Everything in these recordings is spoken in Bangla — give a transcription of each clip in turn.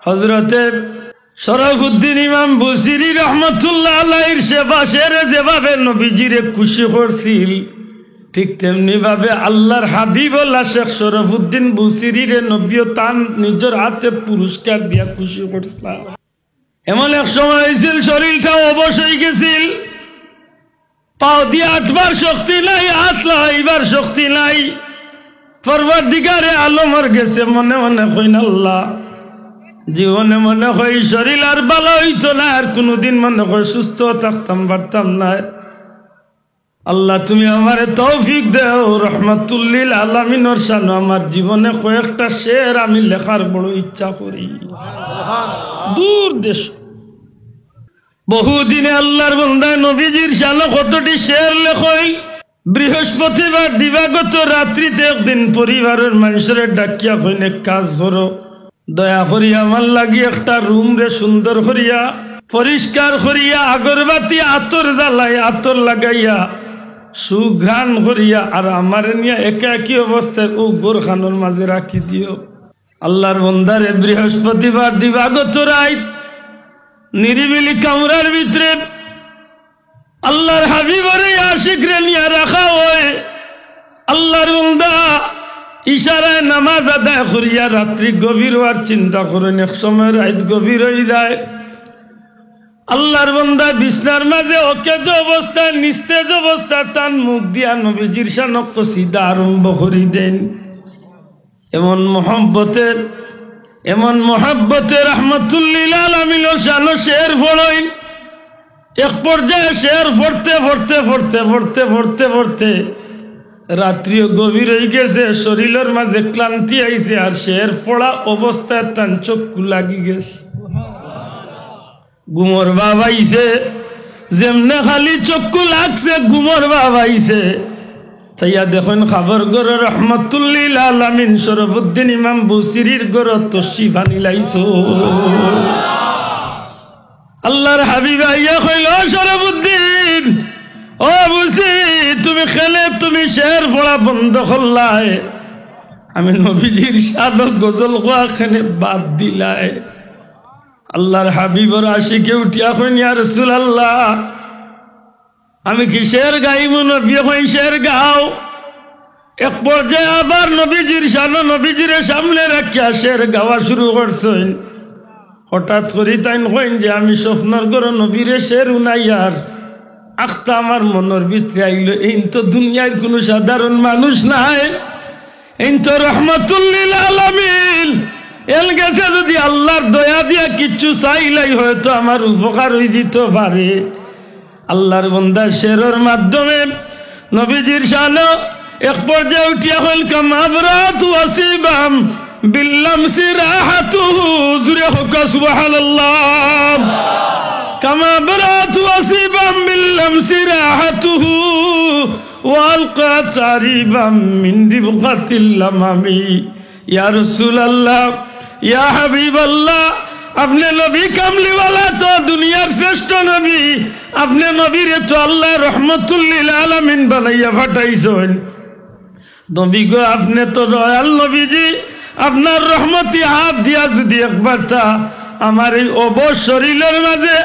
হযরতে শরফুদ্দিন ইমাম বুসিরি রহমতুল্লাহ আলাইহির সেবাশের যেভাবে নবীজিরে খুশি করছিল, ঠিক তেমনি ভাবে আল্লাহর হাবিবুল্লাহ শেখ শরফুদ্দিন বুসিরিরে নবীও তান নিজের হাতে পুরস্কার দিয়া খুশি করছিল। এমন এক সময় হয়েছিল শরীরটা অবশ হয়ে গেছিল, পাও দিয়ে আটবার শক্তি নাই, হাত লাগাইবার শক্তি নাই। পরবর্তীকারে আলমর গেছে, মনে মনে কইন আল্লাহ, জীবনে মনে হয় শরীর আর ভালো হইতো না, আর কোনদিন মনে হয় সুস্থ থাকতাম পারতাম না। আল্লাহ তুমি আমারে তৌফিক দেও, রহমাতুল্লিল আলামিনের শানে আমার জীবনে কয়েকটা শের আমি লেখার বড় ইচ্ছা করি। দূর দেশ বহুদিনে আল্লাহর বান্দায় নবীজির শানে কতটি শের লেখই। বৃহস্পতিবার দিবাগত রাত্রিতে একদিন পরিবারের মানুষের ডাকিয়া কইনে কাজ করো, দয়া করিয়া আমার লাগি একটা রুম রে সুন্দর করিয়া পরিষ্কার করিয়া আগরবাতি আতর জ্বালাই আতর লাগাইয়া সুঘ্রাণ করিয়া আর আমার নিয়ে একা একই অবস্থায় ও গোরখানোর মাঝে রাখি দিও। আল্লাহর বন্দারে বৃহস্পতিবার দিবাগত রাত নিরিবিলি কামরার ভিতরে আল্লাহর হাবিবরে আশিকরে নিয়ে রাখা হয়। আল্লাহর বন্দা ইশারায় নামাজ আদায় করিয়া রাত্রি গভীর হওয়ার চিন্তা করেন, এক সময় রাত গভীর হয়ে যায়। আল্লাহর বান্দা বিছনার মাঝে অকেজ অবস্থায় নিস্তেজ অবস্থায় তান মুখ দিয়া নবীজির শানক কসিদা আরম্ভ করি দেন। এমন মহব্বতের রহমাতুল্লিল আলামিনের শানো শের পড়েন। এক পর্যায়ে শের পড়তে রাত্রিও গভীর হয়ে গেছে, শরীরের মাঝে ক্লান্তি আইছে, আর শের পড়া অবস্থায় তান চক্ষু লাগি গেছে। ঘুমর ভাব আইছে, যেমনে খালি চক্ষু লাগছে ঘুমর ভাব আইছে। তাইয়া দেখুন খবর গড় রহমাতুল্লিল আলামিন শরফুদ্দিন ইমাম বুসিরির গড় তশরিফ আনিলাইছো। আল্লাহর হাবিব আইয়া কইল, শরফুদ্দিন ও বুঝি তুমি খেলে তুমি শের পড়া বন্ধ করলাই, আমি নবীজির শানো গজল খানে বাদ দিলাই। আল্লাহর হাবিবর আশিকে উঠিয়া কইন, ইয়া রাসূলুল্লাহ আমি কি শের গাইব? নবী কইন শের গাও। এক পর্যায়ে আবার নবীজির শানো নবীজির সামনে রাখিয়া শের গাওয়া শুরু করছেন। হঠাৎ করে তাই কইন যে আমি স্বপ্নর ঘরে নবীরে শের উনাইয়ার আখতা আমার মনের ভিতরে আইল, এই তো দুনিয়ার কোন সাধারণ মানুষ নাই, এই তো রহমাতুল্লিল আলামিন। এল গেছে যদি আল্লাহর দয়া দিয়া কিচ্ছু চাইলাই হয়তো আমার উপকার হয়ে যেত পারে। আল্লাহর বান্দা শেরের মাধ্যমে নবীজির শানে এক পর্যায়ে উঠিয়া হল, কামাবরাত ওয়াসিবাম বিল্লামসি রাহাতুহু, জুরে হোক সুবহানাল্লাহ। কামাবরাত ওয়াসিবাম বিল্লামসি রাহাতুহু ওয়ালকা তারিবাম মিন দিবগাতিল লামামি। ইয়া রাসূলুল্লাহ, ইয়া হাবিবাল্লাহ, আপনি নবী কামলিওয়ালা, তো দুনিয়ার শ্রেষ্ঠ নবী, আপনি নবীরে তো আল্লাহ রহমাতুল্লিল আলামিন বানাইয়া পাঠাইছেন। নবী গো আপনি তো দয়াল নবীজি, আপনার রহমতি হাত দিয়া যদি একবার তা আমার এই অবশ শরীরের মাঝে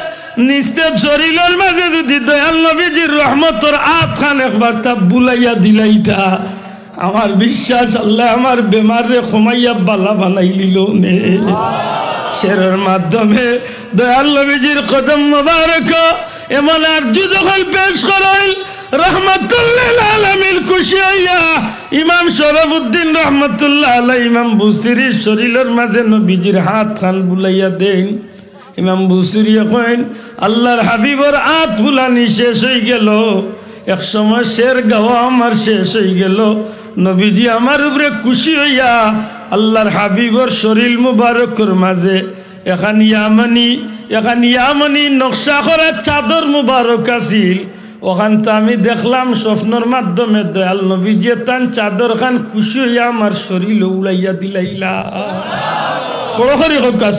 নিস্তেজ শরীরের মাঝে যদি দয়াল নবীজির রহমতর হাত খান একবার তা বুলাইয়া দিলাইতা, আমার বিশ্বাস আল্লাহ আমার বেমারে ক্ষমাইয়া বালা বানাই লিল নে। শেরের মাধ্যমে দয়াল নবীজির কদম মোবারক এমন আরজু যখন পেশ করেন, রহমাতুল্লিল আলামিন খুশি হইয়া ইমাম শরফুদ্দিন রহমাতুল্লাহ আলাইহি ইমাম বুসিরির শরীরের মাঝে নবীজির হাত খান বুলাইয়া দেন। ইমাম বুসিরি কইন, আল্লাহর হাবিবর হাত বুলানি শেষ হয়ে গেল, এক সময় শের গাওয়া আমার শেষ হয়ে গেল। নবীজি আমার উপরে খুশি হইয়া আল্লাহর হাবিবর শরীর মুবারকের মাঝে এখান ইয়ামানি নকশা করা চাদর মুবারক আছিল। ওখান তো আমি দেখলাম স্বপ্নর মাধ্যমে দয়াল নবীজি তান চাদর খান খুশি হইয়া আমার শরীর উড়াইয়া দিলাইলা।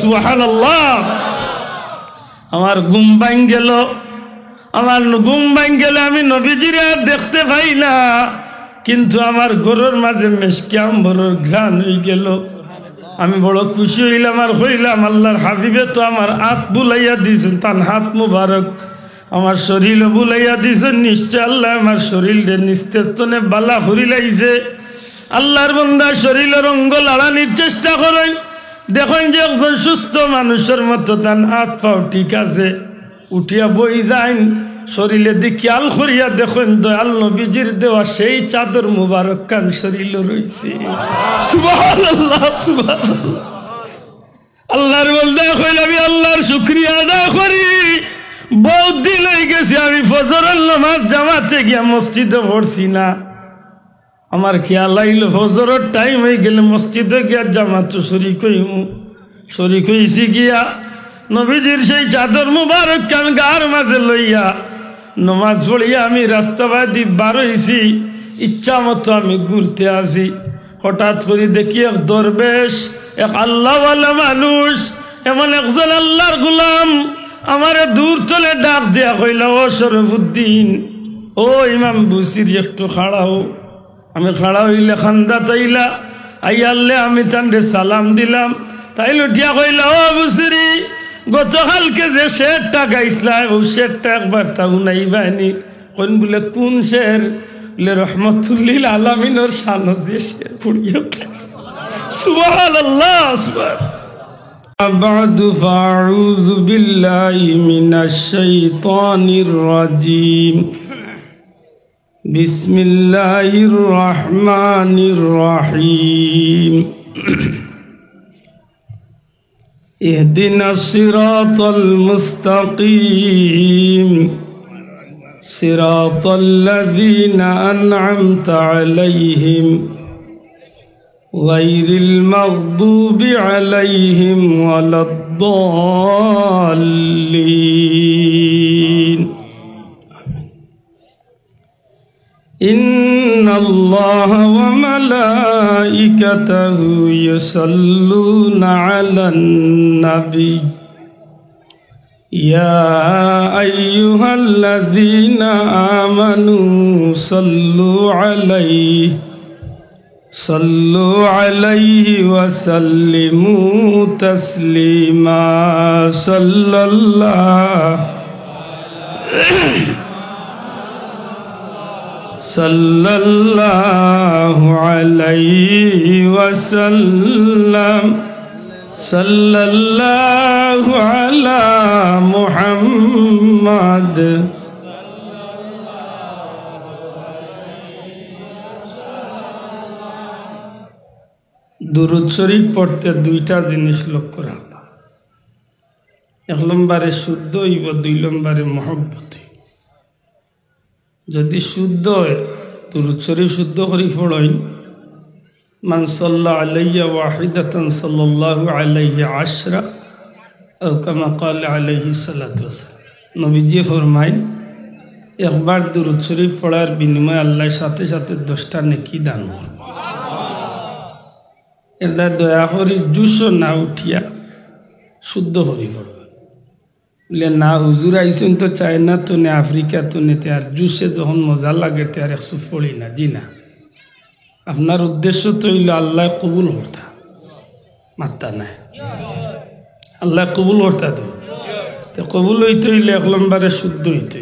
সুবহানাল্লাহ। আমার ঘুম ভাঙ গেল, আমি নবীজিরে দেখতে পাই না, কিন্তু আমার ঘরের মাঝে মেশকাম বড় ঘ্রাণ হয়ে গেল। আমি বড় খুশি হইলাম আর হইলাম আল্লাহর হাবিবে তো আমার হাত বুলাইয়া দিয়েছেন, তার হাত মুবারক আমার শরীর বুলাইয়া দিয়েছেন। নিশ্চয় আল্লাহ আমার শরীরে নিস্তেস্তনে বালা হরি লাইছে। আল্লাহর বান্দা শরীরের অঙ্গ লাড়ানির চেষ্টা করেন, দেখেন যে একজন সুস্থ মানুষের মতো তার হাত পাও ঠিক আছে, উঠিয়া বই যাইন শরীরে দিয়ে খেয়াল করিয়া দেখেন দয়াল নবীজির দেওয়া সেই চাদর মুবারক কান শরীরে রয়েছে। সুবহানাল্লাহ, সুবহানাল্লাহ। আল্লাহর বান্দা কইল আমি আল্লাহর শুকরিয়া আদায় করি, বহুত দিন হয়ে গেছে আমি ফজরের নামাজ জামাতে গিয়া মসজিদে পড়ছি না। আমার খেয়াল আইল ফজরের টাইম হয়ে গেলে মসজিদে গিয়া জামাত শরীক হইছি গিয়া নবীজির সেই চাদর মুবারক কান গার মাঝে লইয়া নমাজ পড়িয়া আমি রাস্তাবাদী বার হইছি, ইচ্ছা মতো আমি ঘুরতে আসি। হঠাৎ করে দেখি এক দরবেশ, এক আল্লাহওয়ালা মানুষ, এমন একজন আল্লাহর গোলাম আমারে দূর তলে ডাক দিয়া কইলা, ও শরফুদ্দিন, ও ইমাম বুসির একটু খাড়াও। আমি খাড়া হইলে খান্দা তাইলা আইয়ালে আমি তান্ডে সালাম দিলাম। তাইল উঠিয়া কইলা, ও বুসিরি, গতকালকে যে শেরটা গাইছিলা ও শেরটা একবার তাও নাই বাহিনী। কোন বলে কোন শের? বলে রহমতুল্লিল আলামিনের শানত দিয়ে শের পড়িয়া গেছে। সুবহানাল্লাহ, সুবহানাল্লাহ। بعد فأعوذ بالله من الشيطان الرجيم. بسم الله الرحمن الرحيم. اهدنا الصراط المستقيم صراط الذين أنعمت عليهم غير المغضوب عليهم ولا الضالين. إن الله وملائكته يصلون على النبي يا أيها الذين آمنوا صلوا عليه وسلموا تسليما. صلى الله عليه وسلم. صلى الله على محمد. দুরূদ শরীফ পড়তে দুইটা জিনিস লক্ষ্য রাখবা। এক নম্বরে শুদ্ধ হইব, দুই নম্বরে মহব্বত। যদি শুদ্ধ হয় দুরূদ শরীফ শুদ্ধ করে পড়ই, মান সাল্লা আলাইয়া ওয়াহিদাতান সাল্লাল্লাহু আলাইহি আশরা আও কামা ক্বালা আলাইহি সাল্লাতু ওয়াসাল্লাম। নবীজি ফরমায় একবার দুরূদ শরীফ পড়ার বিনিময়ে আল্লাহর সাথে সাথে 10টা নেকি দান করবে। এটা দয়া করি জুসও না উঠিয়া শুদ্ধ করি পড়বে। বলে না হুজুর আইসুন তো চায়না তো নে আফ্রিকা তো নেতে আর জুসে যখন মজা লাগে তে আর একশো পড়ি না। জি না, আপনার উদ্দেশ্য তো হইল আল্লাহ কবুল করতা, মাত্তা নাই আল্লাহ কবুল করতা। তো কবুল হইতে হইলে এক নম্বরে শুদ্ধ হইতে।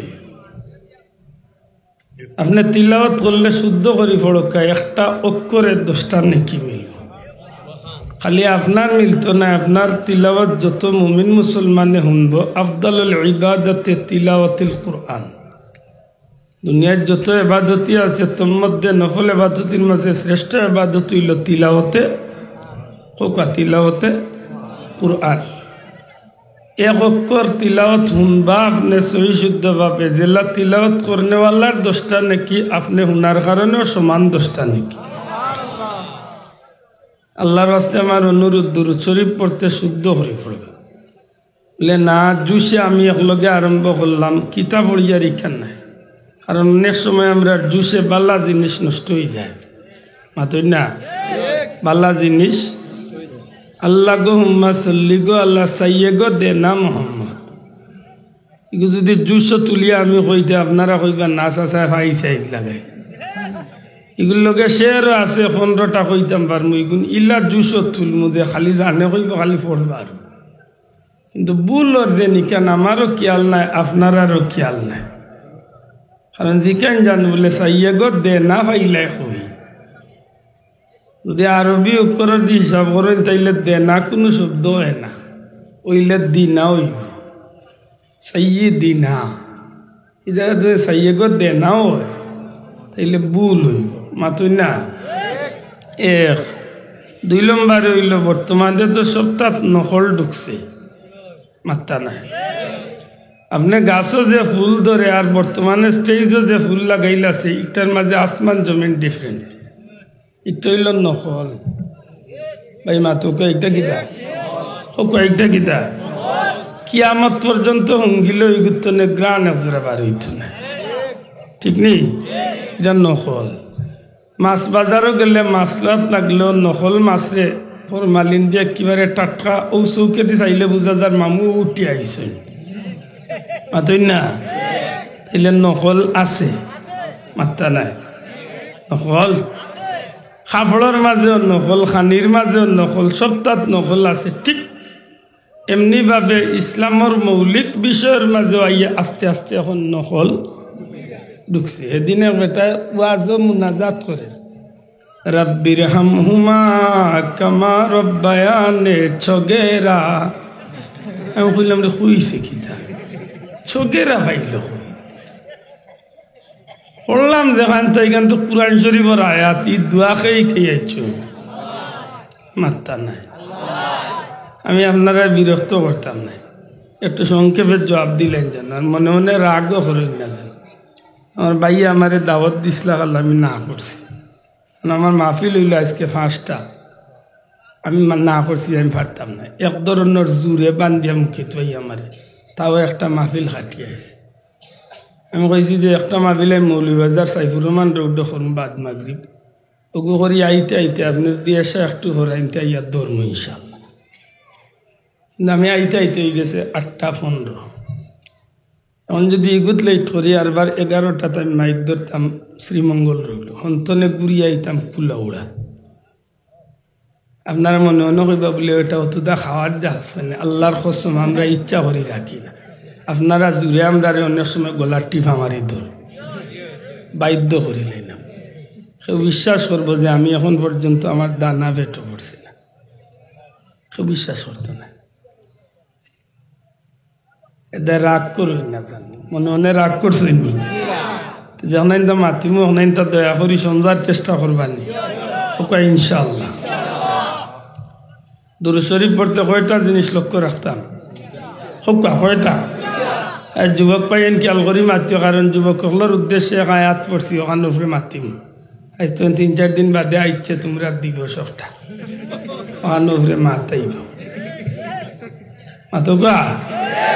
আপনি তিলাওয়াত করলে শুদ্ধ করি পড়কা, একটা অক্ষরে 10টা নেকি মিল। খালি আপনার মিলতো না, আপনার তিলাওয়াত যত মুমিন মুসলমানে শুনব। আফদালুল ইবাদাতে তিলাওয়াতুল কুরআন। দুনিয়ার যত ইবাদতি আছে তোর মধ্যে নফল ইবাদতির মাঝে শ্রেষ্ঠ ইবাদত হইল তিলাওয়াতে কুরআন। এক অক্ষর তিলাওয়াত শুনবা আপনি সহি শুদ্ধ ভাবে, জেলা তিলাওয়াত করনেওয়ালার 10টা নাকি আপনি শুনার কারণেও সমান 10টা নাকি। আল্লাহর রাস্তে আমার অনুরোধ, দুরূদ শরীফ পড়তে শুদ্ধ করে পড়বে। বলে না জুসে আমি একলগে আরম্ভ করলাম, কিতাব পড়িয়ার ইখান নাই। কারণ অনেক সময় আমরা জুসে বাল্লা জিনিস নষ্ট হয়ে যায়, মাতই না বাল্লা জিনিস। আল্লাহ গো হুম্মা সাল্লি গো আল্লাহ সাইয়ে গো দে না মোহাম্মদ। এগুলো যদি জুসও তুলিয়া আমি কইতে আপনারা কইবা না চাচা ভাই সাইড লাগাই। এগুলোকে শেয়ারও আছে 15টা কইতাম পারমু এগুন ইলা জুসত তুলমু যে খালি জানে কইব খালি পড়বার কিন্তু বুলর যে নিকান আমারও খেয়াল নাই আপনারারও খেয়াল নাই কারণ জিকান জান বলে সাইয়েগত দে না পাইলে কই যদি আরবি অক্ষরের দিয়ে হিসাব করেন তাইলে দে না কোনো শব্দ হয় না ওইলে দিনা হইব সাইয়্যিদিনা এই জায়গায় যদি সাইয়েগত দে নাও হয় তাইলে ভুল হইব মাতুই না 1 2 নম্বরে হইল বর্তমানে তো সপ্তাহ নকল ঢুকছে মাত্তা নাই আপনি গাছও যে ফুল ধরে আর বর্তমানে স্টেজও যে ফুল লাগাইলাছে এটার মাঝে আসমান জমিন ডিফারেন্ট এটা হইল নকল ভাই মাতুকে এটা কিতা কয়েকটা কিতা কিয়ামত পর্যন্ত হঙ্গিল ইগুত্তনে গ্রান একজোড়া বার হইত না ঠিক নেই এটা নকল মাছ বাজারও গেলে মাছ লাত লাগলেও নকল মাছে ফরমালিন দিয়ে একেবারে টাটকা ও চৌকে দিয়ে চাইলে বুঝা যার মামু উঠি আইছে মাতই না এলে নকল আছে মাত্রা নাই নকল কাপড়ের মাঝেও নকল খানির মাঝেও নকল সপ্তাহ নকল আছে ঠিক এমনি ভাবে ইসলামের মৌলিক বিষয়ের মাঝে আইয়া আস্তে আস্তে এখন নকল ঢুকছে এদিনে বেটা ওয়াজও মুনাজাত করে রব্বির হামহুমা কামা রব্বায়ানে ছগেরা আমি কইলাম রে কইছে কিতা ছগেরা পাইল পড়লাম যেখান তো এখান তো কুরআন শরীফের আয়াত ই দোয়া খেয়েছো মাত্তা নাই আমি আপনারা বিরক্ত করতাম না একটু সংক্ষেপে জবাব দিলেন যেন আর মনে মনে রাগও করেন না যেন আমার ভাই আমারে দাওয়াত দিছিল আমি না করছি আমার মাহফিল হইল আজকে 5টা আমি না করছি আমি পারতাম না এক ধরনের জোরে বান্ধিয়া মুখে তুই আমারে তাও একটা মাহফিল খাটিয়ে আছে আমি কইছি যে একটা মাহফিলে মৌলভীবাজার সাইফুর রহমান রৌদ্র করুন বাদ মাগরিব ওগু করি আইতে আইতে আপনি যদি এসে একটু হরাইতে ইয়ার ধর্ম ইনশাল্লাহ আমি আইতে আইতে হয়ে গেছে 8:15 এখন যদি এগুত লেট করি আরবার 11টাতে আমি মাইক ধরতাম শ্রীমঙ্গল রইল হন্তনে ঘুরিয়ে আইতাম কুলাউড়া আপনারা মনে মনে কইবা বলে ওটা অতটা খাওয়ার যা আছে না আল্লাহর কসম আমরা ইচ্ছা করি রাখি না আপনারা জুড়ে আমরা অনেক সময় গলার টিপা মারি ধর বাধ্য করিলেন না কেউ বিশ্বাস করবো যে আমি এখন পর্যন্ত আমার দানা পেটও পড়ছি না কেউ বিশ্বাস করতো না এদের রাগ করুন না জানি মনে মনে রাগ করছেন জানাইন তো মাতিমু হনাইন তো দয়া করি সমঝার চেষ্টা করবানি ইনশাআল্লাহ দুরূদ শরীফ পড়তে কয়টা জিনিস লক্ষ্য রাখতাম কয়টা যুবক পাইন খেয়াল করি মাতিও কারণ যুবক সকলের উদ্দেশ্যে এক আয়াত পড়ছি ওখান উপরে মাতিম আজ তো 3-4 দিন বাদে আইচ্ছে তোমরা দিবস একটা ওখান উপরে মাতাইব মাতোগা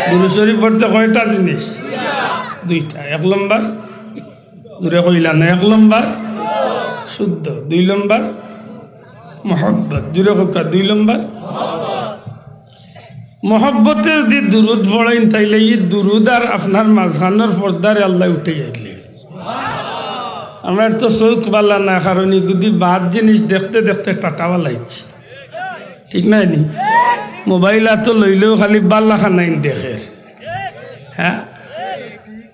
দুরূদ শরীফ পড়তে কয়টা জিনিস 2টা 1 নম্বর দূরে কইলা না 1 নম্বর শুদ্ধ 2 নম্বর মোহব্বত দূরে কোকা 2 নম্বর মোহব্বতে যদি দুরুদ পড়েন তাইলে এই দুরুদ আর আপনার মাঝখানের পর্দারে আল্লাহ উঠে যাইলে আমার তো চোখ বালা না কারণ যদি বাদ জিনিস দেখতে দেখতে টাটাওয়া লাগছে ঠিক নাই নি মোবাইল এত লইলেও খালি বাল্লা খানাইন দেখে হ্যাঁ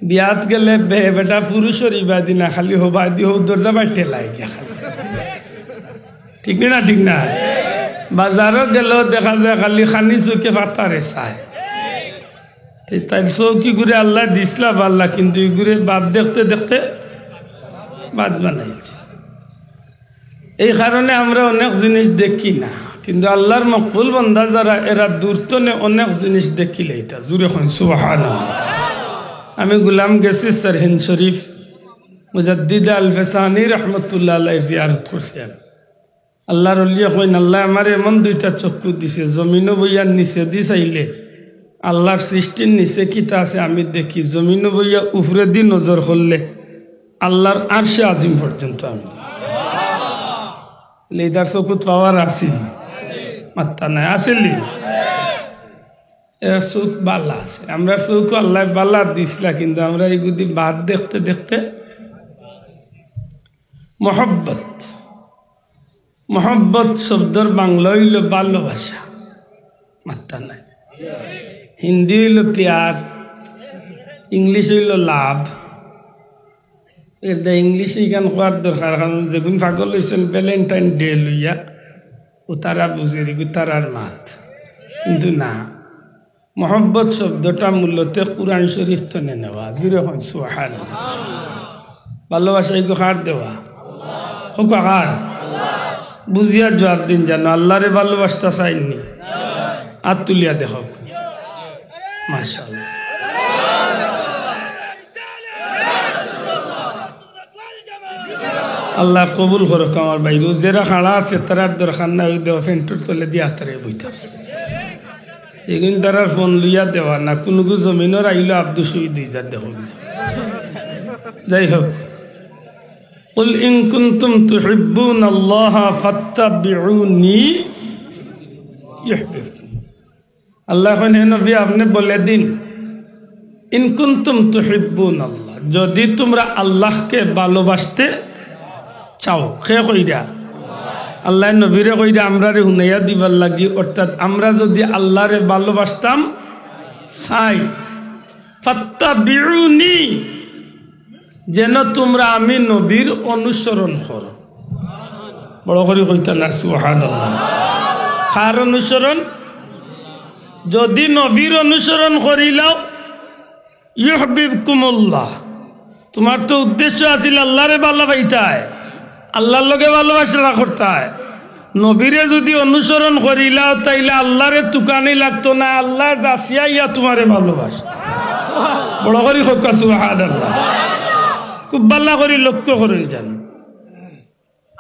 বিয়াত গেলে বেটা পুরুষের ইবাদি না খালি হবাদি হোক দরজা বাইটে লাগে খালি ঠিক না ঠিক না বাজারও গেলেও দেখা যায় খালি খানি চোখে পাতারে চায় তাই চৌকি ঘুরে আল্লাহ দিসলা বাল্লা কিন্তু এই ঘুরে বাদ দেখতে দেখতে বাদ বানাইছে এই কারণে আমরা অনেক জিনিস দেখি না কিন্তু আল্লাহর মকবুল বান্দা যারা এরা দূরতনে অনেক জিনিস দেখিলে এটা জুড়ে হন সুবহানাল্লাহ আমি গুলাম গেছি সরহিন শরীফ মুজাদ্দিদ আল ফেসানি রহমতুল্লাহ আলাইহি জিয়ারত করছি আল্লাহর ওলিয়া কইন আল্লাহ আমার এমন 2টা চক্ষু দিছে জমিনও বইয়ার নিচে দি চাইলে আল্লাহর সৃষ্টির নিচে কিতা আছে আমি দেখি জমিনও বইয়া উপরে দি নজর করলে আল্লাহর আরশে আজিম পর্যন্ত আমি লেদার চকুত পাওয়ার আসিল মাত্তা নাই আসিলি এরা চোখ বালা আছে আমরা চোখ আল্লাহ বালা দিছিলা কিন্তু আমরা এইগুলি বাদ দেখতে দেখতে মহব্বত। মহব্বত শব্দর বাংলা হইল ভালোবাসা, মাত্রা নাই। হিন্দি হইল প্যার, ইংলিশ হইল লাভ। এটা ইংলিশ ইগান হওয়ার দরকার, কারণ যেগুন পাগল হয়েছেন ভ্যালেন্টাইন ডে লইয়া ও তারা বুঝে তারার মাত, কিন্তু না। মহব্বত শব্দটা মূলত কুরআন শরীফ তনে নেওয়া। যেরকম সুবহানাল্লাহ, ভালোবাসা এগো কার দেওয়া? হোক কার? বুঝিয়ার জবাব দিন জানো। আল্লাহরে ভালোবাসতে চাইনি? আর তুলিয়া দেখো। মাশাআল্লাহ, আল্লাহ কবুল করুক। আমার ভাই যারা খাড়া আছে তারার দরকার না, ওই দেওয়া ফেন্টুর তলে দিয়া তারে বইতাছে। এগুন তারার ফোন লইয়া দেওয়া না, কোনো জমিনের আইলো আব্দু সুই 2000 দেখো। যাই হোক, কুল ইন কুনতুম তুহিব্বুনাল্লাহা ফাত্তাবিউনি ইউহিব্বুকুম। আল্লাহ হে নবী আপনি বলে দিন, ইন কুনতুম তুহিব্বুনাল্লাহ, যদি তোমরা আল্লাহকে ভালোবাসতে চাও। কে কইরা? আল্লাহ নবীরে কইরা আমরারে হুনাইয়া দিবার লাগি। অর্থাৎ আমরা যদি আল্লাহরে ভালোবাসতাম চাই, ফাত্তাবিউনি, যেন তোমরা আমি নবীর অনুসরণ করো। বড় করে কইতা না সুবহানাল্লাহ। কার অনুসরণ? যদি নবীর অনুসরণ করিলাও, ইউহিব্বুকুমুল্লাহ, তোমার তো উদ্দেশ্য আছিল আল্লাহরে ভালোবাসতে, আল্লাহর লগে ভালোবাসা করতে। নবীরে যদি অনুসরণ করিলাও তাইলে আল্লাহরে তুকানি লাগতো না, আল্লাহ জাসিয়া ইয়া তোমারে ভালোবাসে। বড় করে কইতা সুবহানাল্লাহ। খুব ভালো করে লক্ষ্য করেন জান,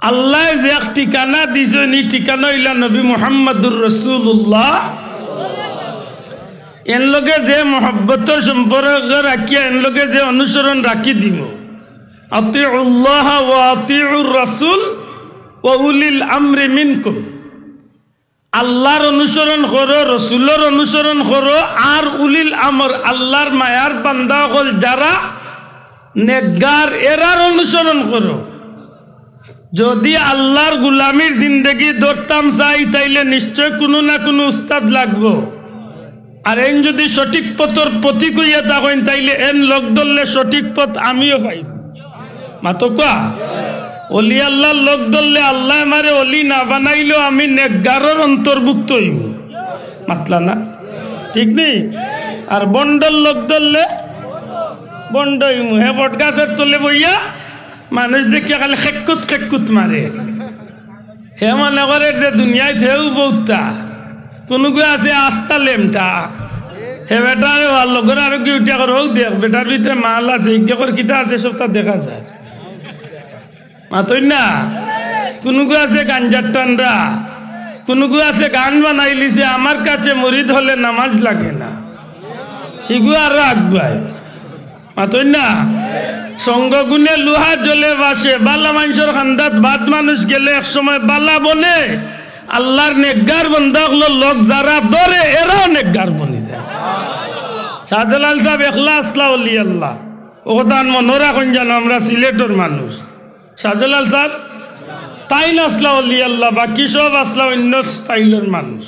আল্লাহ যে এক ঠিকানা দিয়েছেন, এই ঠিকানা হইল নবী মুহাম্মদুর রাসূলুল্লাহ। এর লগে যে মহব্বতের সম্পর্ক রাখিয়া, এর লগে যে অনুসরণ রাখি দিব। আতিউল্লাহ ওয়া আতিউর রাসূল ওয়া উলিল আমরি মিনকুম। আল্লাহর অনুসরণ করো, রসুলের অনুসরণ করো, আর উলিল আমর, আল্লাহর মায়ার বান্দা হল যারা নেকগার, এরার অনুসরণ করো। যদি আল্লাহর গুলামির জিন্দগি ধরতাম চাই, তাইলে নিশ্চয় কোনো না কোনো উস্তাদ লাগবো। আর এন যদি সঠিক পথর পথিক হইয়া থাকেন, তাইলে এন লোক ধরলে সঠিক পথ আমিও পাই। মাতকা অলি আল্লাহর লোক ধরলে আল্লাহ আমারে অলি না বানাইলেও আমি নেকগারের অন্তর্ভুক্ত হইব। মাতলা না? ঠিক নেই? আর বন্ডর লোক ধরলে বন্ড হইব। হে বট গাছের তলে বইয়া মানুষ দেখিয়া খালি খেকুত খেকুত মারে। হে মনে করে যে দুনিয়ায় থেউ বউতা, কোনো আছে আস্তা লেমটা। হে বেটার ভালো করে আরো কি উঠিয়া করে হোক দেখ, বেটার ভিতরে মাল আছে, ইজ্ঞাকর কিতা আছে সব তা দেখা যায়। মাতই না? কোনো আছে গাঞ্জার টান্ডা, কোনো আছে গান বানাই লিছে, আমার কাছে মরিদ হলে নামাজ লাগে না, এগুলো আরো আগুয়ায়। মাতই না? সঙ্গ গুণে লোহা জ্বলে বাসে, বালা মানুষের খান্দাত বাদ মানুষ গেলে এক সময় বালা বলে। আল্লাহর নেকগার বান্দা হলো লোক যারা ধরে, এরাও নেকগার বনি যায়। শাহজালাল সাহেব একলা আসলা অলি আল্লাহ, ও কথা মনে রাখুন জানো, আমরা সিলেটের মানুষ। শাহজালাল সাহেব তাই আসলা অলি আল্লাহ, বাকি সব আসলা অন্য স্টাইলের মানুষ।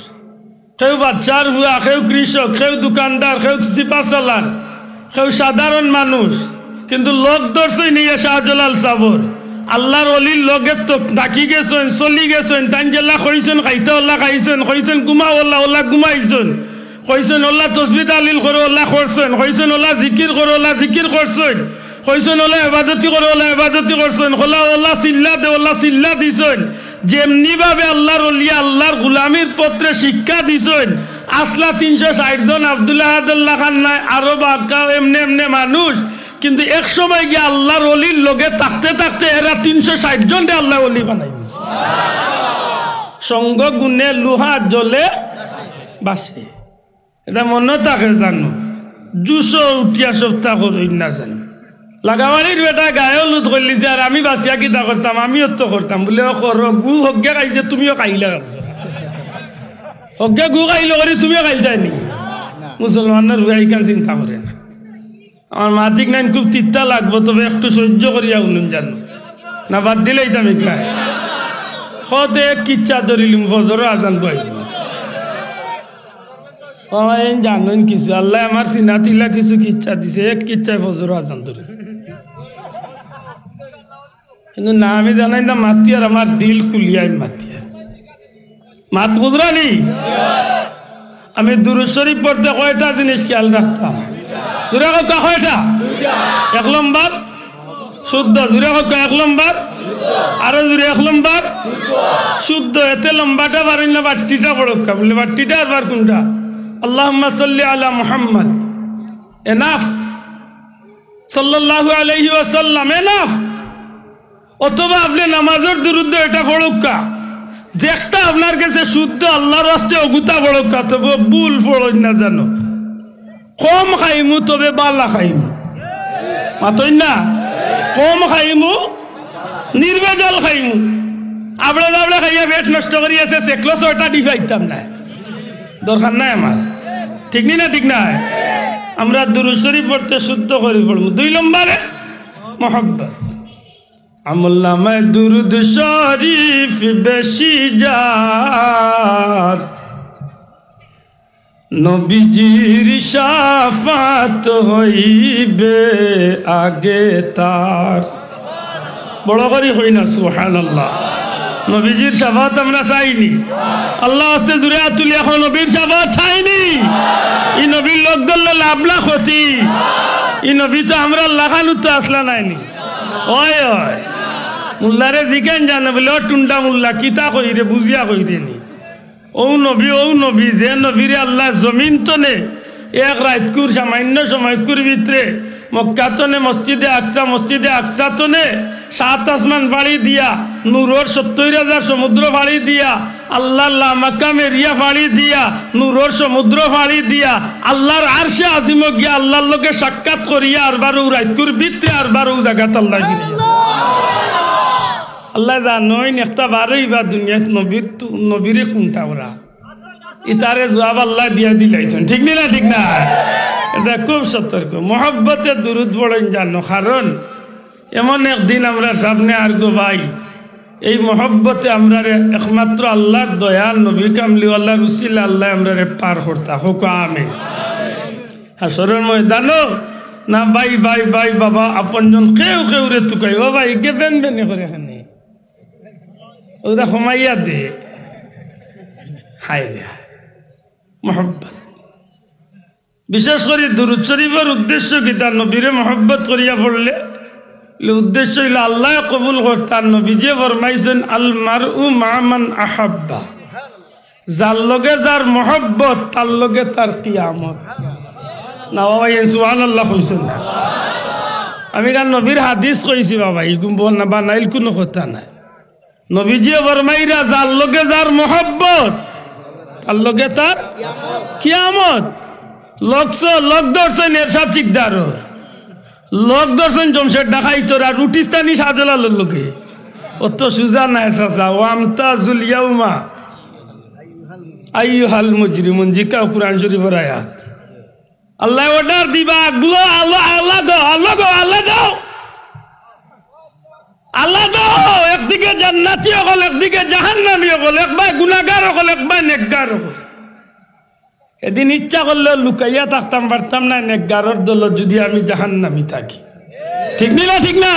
কেউ বাচ্চার ভুয়া, কেউ কৃষক, কেউ দোকানদার, কেউ চিপা চালার, কেউ সাধারণ মানুষ। কিন্তু লোক ধরছই নিয়ে শাহজালাল সাবর আল্লাহর অলির লগে তো ডাকি গেছেন, চলি গেছেন। তাই জেলা কইছেন খাইতে ওল্লা খাইছেন, কইছেন ঘুমা ওল্লা ওল্লা ঘুমাইছেন, কইছেন ওল্লা তসবি তালিল করে ওল্লা করছেন, কইছেন ওল্লা জিকির করে ওল্লা জিকির করছেন, কইছেন ওল্লা ইবাদতি করে ওল্লা ইবাদতি করছেন, ওল্লা ওল্লা চিল্লা দে ওল্লা চিল্লা দিছেন। যেমনি ভাবে আল্লাহর অলিয়া আল্লাহর গুলামির পত্রে শিক্ষা দিছেন। আসলা 360 জন, আব্দুল্লাহ আদুল্লাহ খান নাই, আরো বাকা এমনি এমনি মানুষ। কিন্তু এক সময় গিয়ে আল্লাহর অলির লগে থাকতে থাকতে এরা 360 জন আল্লাহ অলি বানাই দিছে। সঙ্গ গুণে লোহা জ্বলে বাসে, এটা মনে থাকে জানো। জুসো উঠিয়া সপ্তাহ করই না জানো। লাগাবাড়ির বেটা গায়ে হলুদ করলি যে, আর আমি বাঁচিয়া কিতা করতাম, আমিও তো করতাম বলে গু হজ্ঞা খাইছে, তুমিও খাইলা। হজ্ঞা গু খাইল করি তুমিও খাইল যায়নি। মুসলমানের হুয়াইকান চিন্তা করে না। আমার মাতিক নাইন খুব তিতা লাগবো, তবে একটু সহ্য করিয়া উনুন জানো। না বাদ দিলেই দামি খায় হতে এক কিচ্ছা ধরিলিম ফজর আজান পাই জানেন কিছু আল্লাহ আমার চিনা তিলা কিছু কিচ্ছা দিছে এক কিচ্ছায় ফজর আজান ধরে কিন্তু না আমি জানাই না মাতি আর আমার দিল কুলিয়াই মাতিয়া মাত বুঝরানি আমি দুরূদ শরীফ পড়তে কয়টা জিনিস খেয়াল রাখতাম জুড়ে হোক কয়টা 1 নম্বর শুদ্ধ জুড়ে হোক 1 নম্বর আরো জুড়ে 1 নম্বর শুদ্ধ এতে লম্বাটা পারি না বাট্টিটা পড়কা বলে বাট্টিটা আর বার কোনটা আল্লাহুম্মা সাল্লি আলা মুহাম্মদ এনাফ সাল্লাল্লাহু আলাইহি ওয়াসাল্লাম এনাফ অথবা আপনি নামাজের দুরুদ এটা পড়কা যে একটা আপনার কাছে শুদ্ধ আল্লাহর রাস্তে অগুতা পড়কা তবে ভুল পড়ই না জানো কম খাইমু তবে বালা খাইমু মাতই না কম খাইমু নির্বেজাল খাইমু আবড়া দাবড়া খাইয়া পেট নষ্ট করি আছে সেকলো 6টা ডিফাইতাম না দরকার নাই আমার ঠিক নি না ঠিক না আমরা দুরূদ শরীফ পড়তে শুদ্ধ করে পড়বো 2 নম্বরে মোহাব্বত আমল নামায় দুরূদ শরীফ বেশি যার নবীজির শাফাত হইবে আগে তার বড় করে হই না সুবহানাল্লাহ নবীজির শাফাত আমরা চাইনি আল্লাহ আস্তে জুড়ে তুলি এখন নবীর শাফাত চাইনি এই নবীর লোক ধরলে লাভ না ক্ষতি এই নবী তো আমরা লাগানো তো আসলা নাইনি ওই ওই মুল্লারে জিকেন জানে বলে ও টুন্ডা মুল্লা কিতা কইরে বুঝিয়া কইরে নি ও নবী যে নবীরে আল্লাহ জমিন তনে এক রাতকুর সামান্য সময়কুর ভিতরে মক্কা তনে মসজিদে আকসা তনে 7 আসমান বাড়ি দিয়া নূরর 70,000 সমুদ্র বাড়ি দিয়া আল্লাহ মাকাম এরিয়া বাড়ি দিয়া নূরর সমুদ্র বাড়ি দিয়া আল্লাহর আরশে আজিম গিয়া আল্লাহর লোকে সাক্ষাৎ করিয়া আর বারো রাতকুর ভিতরে আর বারো জায়গাত আল্লাহ গিরিয়া আল্লাহ জানোই একটা বারোই বা দুনিয়াত নবীরে কোনটা ওরা ইতারে জবাব আল্লাহ দিয়া দিলাইছেন ঠিক না ঠিক না এটা খুব সতর্ক মহব্বতে দুরুদ পড়েন জানো কারণ এমন একদিন আমরা সামনে আর গো ভাই এই মহব্বতে আমরা একমাত্র আল্লাহর দয়াল নবী কামলিওয়াল্লাহর উসিলা আল্লাহ আমরা পার করতা হোক আমিন হাসরের ময়দানও না ভাই ভাই ভাই বাবা আপনজন কেউ রে তুকাই ও ভাই কে বেন বেনে করে এখানে ওটা কমাইয়া দে হায় রে মহব্বত বিশেষ করে দুরূদ শরীফের উদ্দেশ্য কি তার নবীরে মহব্বত করিয়া পড়লে উদ্দেশ্য হইল আল্লাহ কবুল করতার নবী যে ফরমাইছেন আল মারউ মা মান আহাব্বা যার লগে যার মহব্বত তার লগে তার কিয়ামত না বাবা সুবহানাল্লাহ কইছেন না আমি কার নবীর হাদিস কইছি বাবা ইগুম বল না বানাইল কোনো কথা নাই নবীজি ফরমাইরা যার লগে যার মহব্বত তার লগে তার কিয়ামত লোক দর্শন এরশাদ চিকদার লোক দর্শন জমশেদ ডাকাই তোরা রুটিস্তানি সাজলালোর লোকে অত সুজা নাই চাচা ওয়ামতাজুল ইয়াউমা আইয়ুহাল মুজরিমুন জিকা কুরআন শরীফের আয়াত আল্লাহ অর্ডার দিবা গুলো আল্লাহ দাও একদিকে জান্নাতি হল একদিকে জাহান্নামী হল একবার গুনাহগার হল একবার নেকগার হল এদিন ইচ্ছা করলে লুকাইয়া থাকতাম পারতাম না নেকগারের দল যদি আমি জাহান্নামী থাকি ঠিক না ঠিক না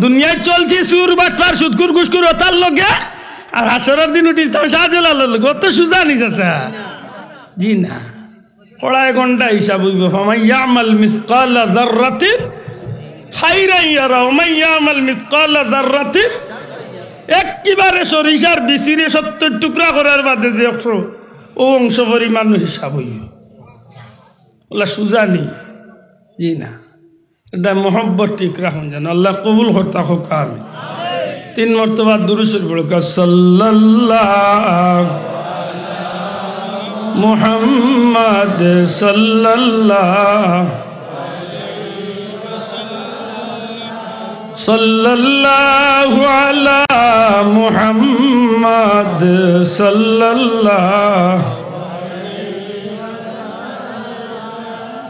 দুনিয়ায় চলছি সুর বাটপার সুদকুর ঘুষকুর ওতার লগে আর হাসরের দিন উঠিতাম শাহজালালের লগে অত সুজা নিস জি না কড়াই ঘন্টা হিসাব হইব ফামান ইয়ামাল মিসকালা যাররাতিন খাইরান ইয়ারা ওয়া মান ইয়ামাল মিসকালা যাররাতিন একেবারে সরিষার বিচিরে 70 টুকরা করার বাদে যে ও অংশ পরিমাণ হিসাব হইব ওলা সুজা নেই জি না এটা মোহব্বত ঠিক রাখুন যেন আল্লাহ কবুল করতা হোক আমি 3 মর্তবা দুরূদ শরীফ পড়ো সাল্লাল্লাহু মুহাম্মদ সাল্লাল্লাহু আলা মুহাম্মদ সাল্লাল্লাহু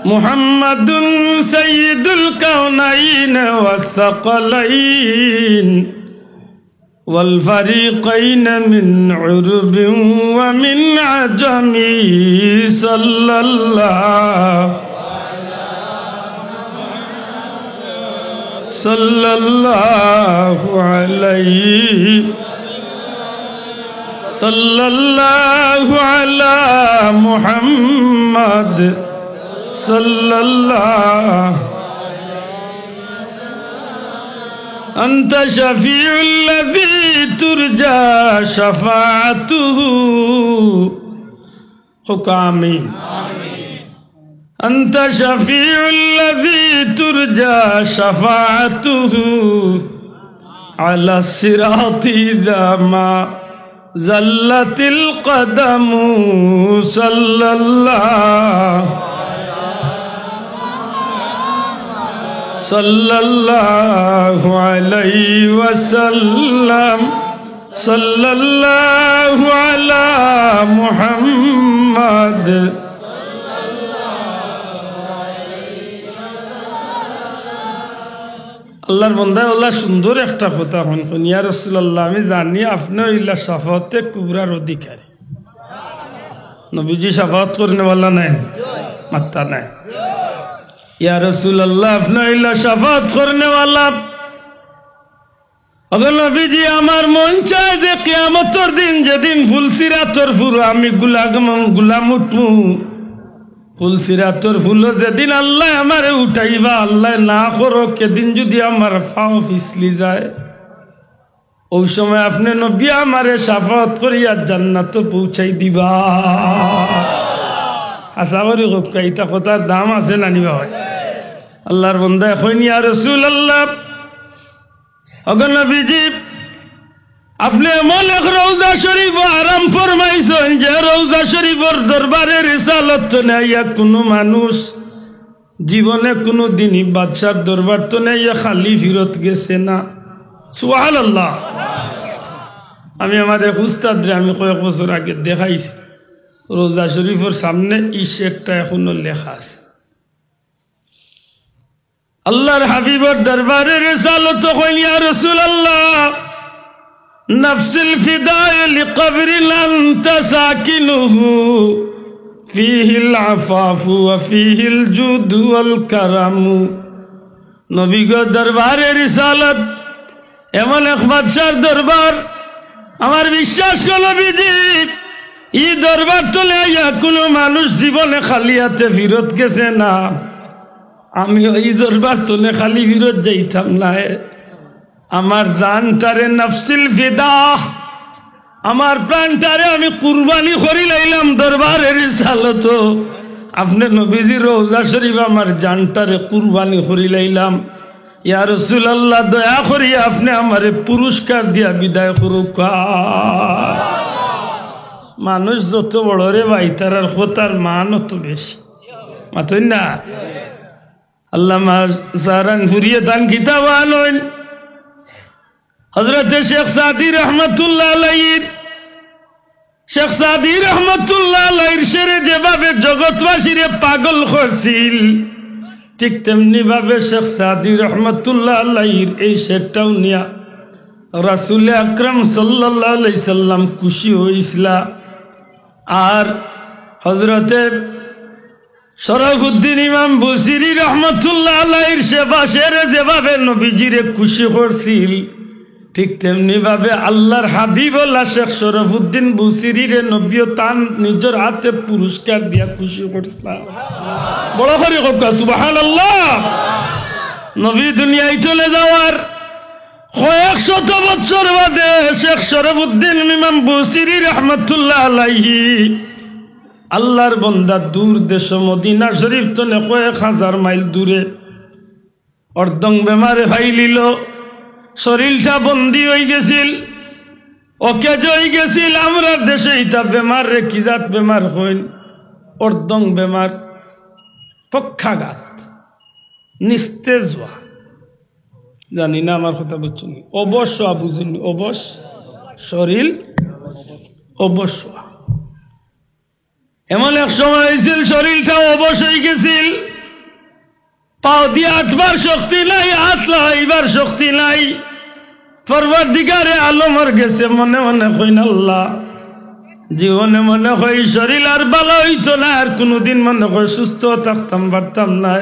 মুহাম্মাদুন সাইয়্যিদুল কাওনাইন ওয়াস সাকালাইন ওয়াল ফারিকাইন মিন উরবিন ওয়া মিন আজামি সাল্লাল্লাহু আলাইহি সাল্লাল্লাহু আলা মুহাম্মাদ সাল্লাল্লাহু আনতা শাফিউল্লাযী তুরজা শাফাআতুহু হুকামিন أنت شفيع الذي ترجى شفاعته على الصراط إذا ما زلت القدم صلى الله عليه وسلم صلى الله على محمد আল্লাহর বান্দা আল্লাহ সুন্দর একটা কথা শুন ইয়া রাসূলুল্লাহ আমি জানি আপনি ইল্লা শাফাতে কুবরার অধিকারী নবীজি শাফাত করনে वाला নাই মাত্তা নাই ইয়া রাসূলুল্লাহ আপনি ইল্লা শাফাত করনে वाला अगर নবীজি আমার মন চায় যে কিয়ামতের দিন যেদিন ফুলসিরাতর ফুল আমি গুলাম উঠমু ফুলসিরাতর ফুল যেদিন আল্লাহ আমারে উঠাইবা আল্লাহ না করো কেদিন যদি আমার পাও ফিসলি যায় ওই সময় আপনি নবী আমারে শাফাত করিয়া জান্নাতে পৌঁছাই দিবা আশা করি কইতা কথার দাম আছে না নিবা হয় আল্লাহর বান্দা কইন ইয়া রাসূলুল্লাহ अगर नबीजी আপনি এমন এক রওজা শরীফ আরাম ফরমাইছেন যে রওজা শরীফের দরবারে রিসালত তো নেইয়া কোনো মানুষ জীবনে কোনো দিনই বাদশার দরবার তো নেইয়া খালি ফিরত গেছে না সুবহানাল্লাহ আমি আমার এক উস্তাদরে আমি কয়েক বছর আগে দেখাইছি রওজা শরীফের সামনে ইশারটা এখনো লেখা আছে আল্লাহর হাবিবের দরবারে রিসালত কইল ইয়া রাসূলুল্লাহ নাফসুল ফিদায় লিকবরিন আনতা সাকিনুহু ফীহিল আফাফু ওয়া ফীহিল জুদ ওয়াল কারাম নবী গো দরবারে রিসালত এমন এক বাদশার দরবার আমার বিশ্বাস করো নবীজি এই দরবার তো লইয়া কোনো মানুষ জীবনে খালি হাতে ফিরত গেছে না আমি ওই দরবার তোলে খালি ফিরত যাইতাম না আমার জানটারে নফসিল ফিদা আমার প্রাণটারে আমি কুরবানি করি লাইলাম দরবারের রিসালত আপনি নবীজির রওজা শরীফ আমার জানটারে কুরবানি করি লাইলাম ইয়া রাসূলুল্লাহ দয়া করি আপনি আমারে পুরস্কার দিয়া বিদায় করুক মানুষ যত বড় রে ভাই তার কথার মান তো বেশি মাতই না আল্লামা সাহারানপুরিয়ে তান কিতাব আনইন হযরত শেখ সাদি রহমাতুল্লাহ আলাইহির শেখ সাদি রহমাতুল্লাহ আলাইহির শেরে যেভাবে জগৎবাসীরে পাগল করছিল ঠিক তেমনি ভাবে শেখ সাদি রহমাতুল্লাহ আলাইহির এই শেরটাও নিয়া রাসূল আকরাম সাল্লাল্লাহু আলাইহি সাল্লাম খুশি হইছিলা আর হযরতে শরফুদ্দিন ইমাম বুসিরি রহমতুল্লাহ আলাইহির সেবাশের যেভাবে নবীজিরে খুশি করছিল ঠিক তেমনি ভাবে আল্লাহর হাবিবুল্লাহ শেখ শরফুদ্দিন বুসিরিরে নবীও তান নিজের হাতে পুরস্কার দিয়া খুশি করছিলেন বড় করে কথা সুবহানাল্লাহ নবী দুনিয়ায় চলে যাওয়ার কয়েক শত বছর বাদে শেখ শরফুদ্দিন ইমাম বুসিরি রহমতুল্লাহ আলাইহি আল্লাহর বান্দা দূর দেশ মদিনা শরীফ তো কয়েক হাজার মাইল দূরে অর্ধং বেমারে ফাইলিল শরীরটা বন্দি হয়ে গেছিল ওকে জয় গেছিল আমরা দেশে ইটা বেমার রে কি জাত বেমার হইল অর্ধং বেমার পক্ষাঘাত নিস্তেজ হওয়া জানি না আমার কথা বুঝছেন অবশ্য বুঝেন অবশ্য শরীর অবশ্য এমন এক সময় হয়েছিল শরীরটা অবশ হয়ে গেছিল পাও দিয়ে আটবার শক্তি নাই, হাত লাগাইবার শক্তি নাই। পরবর্তীকারে আলমর গেছে মনে মনে কইন আল্লাহ, জীবনে মনে হয় শরীর আর ভালো হইতো না, আর কোনোদিন মনে হয় সুস্থ থাকতাম পারতাম না।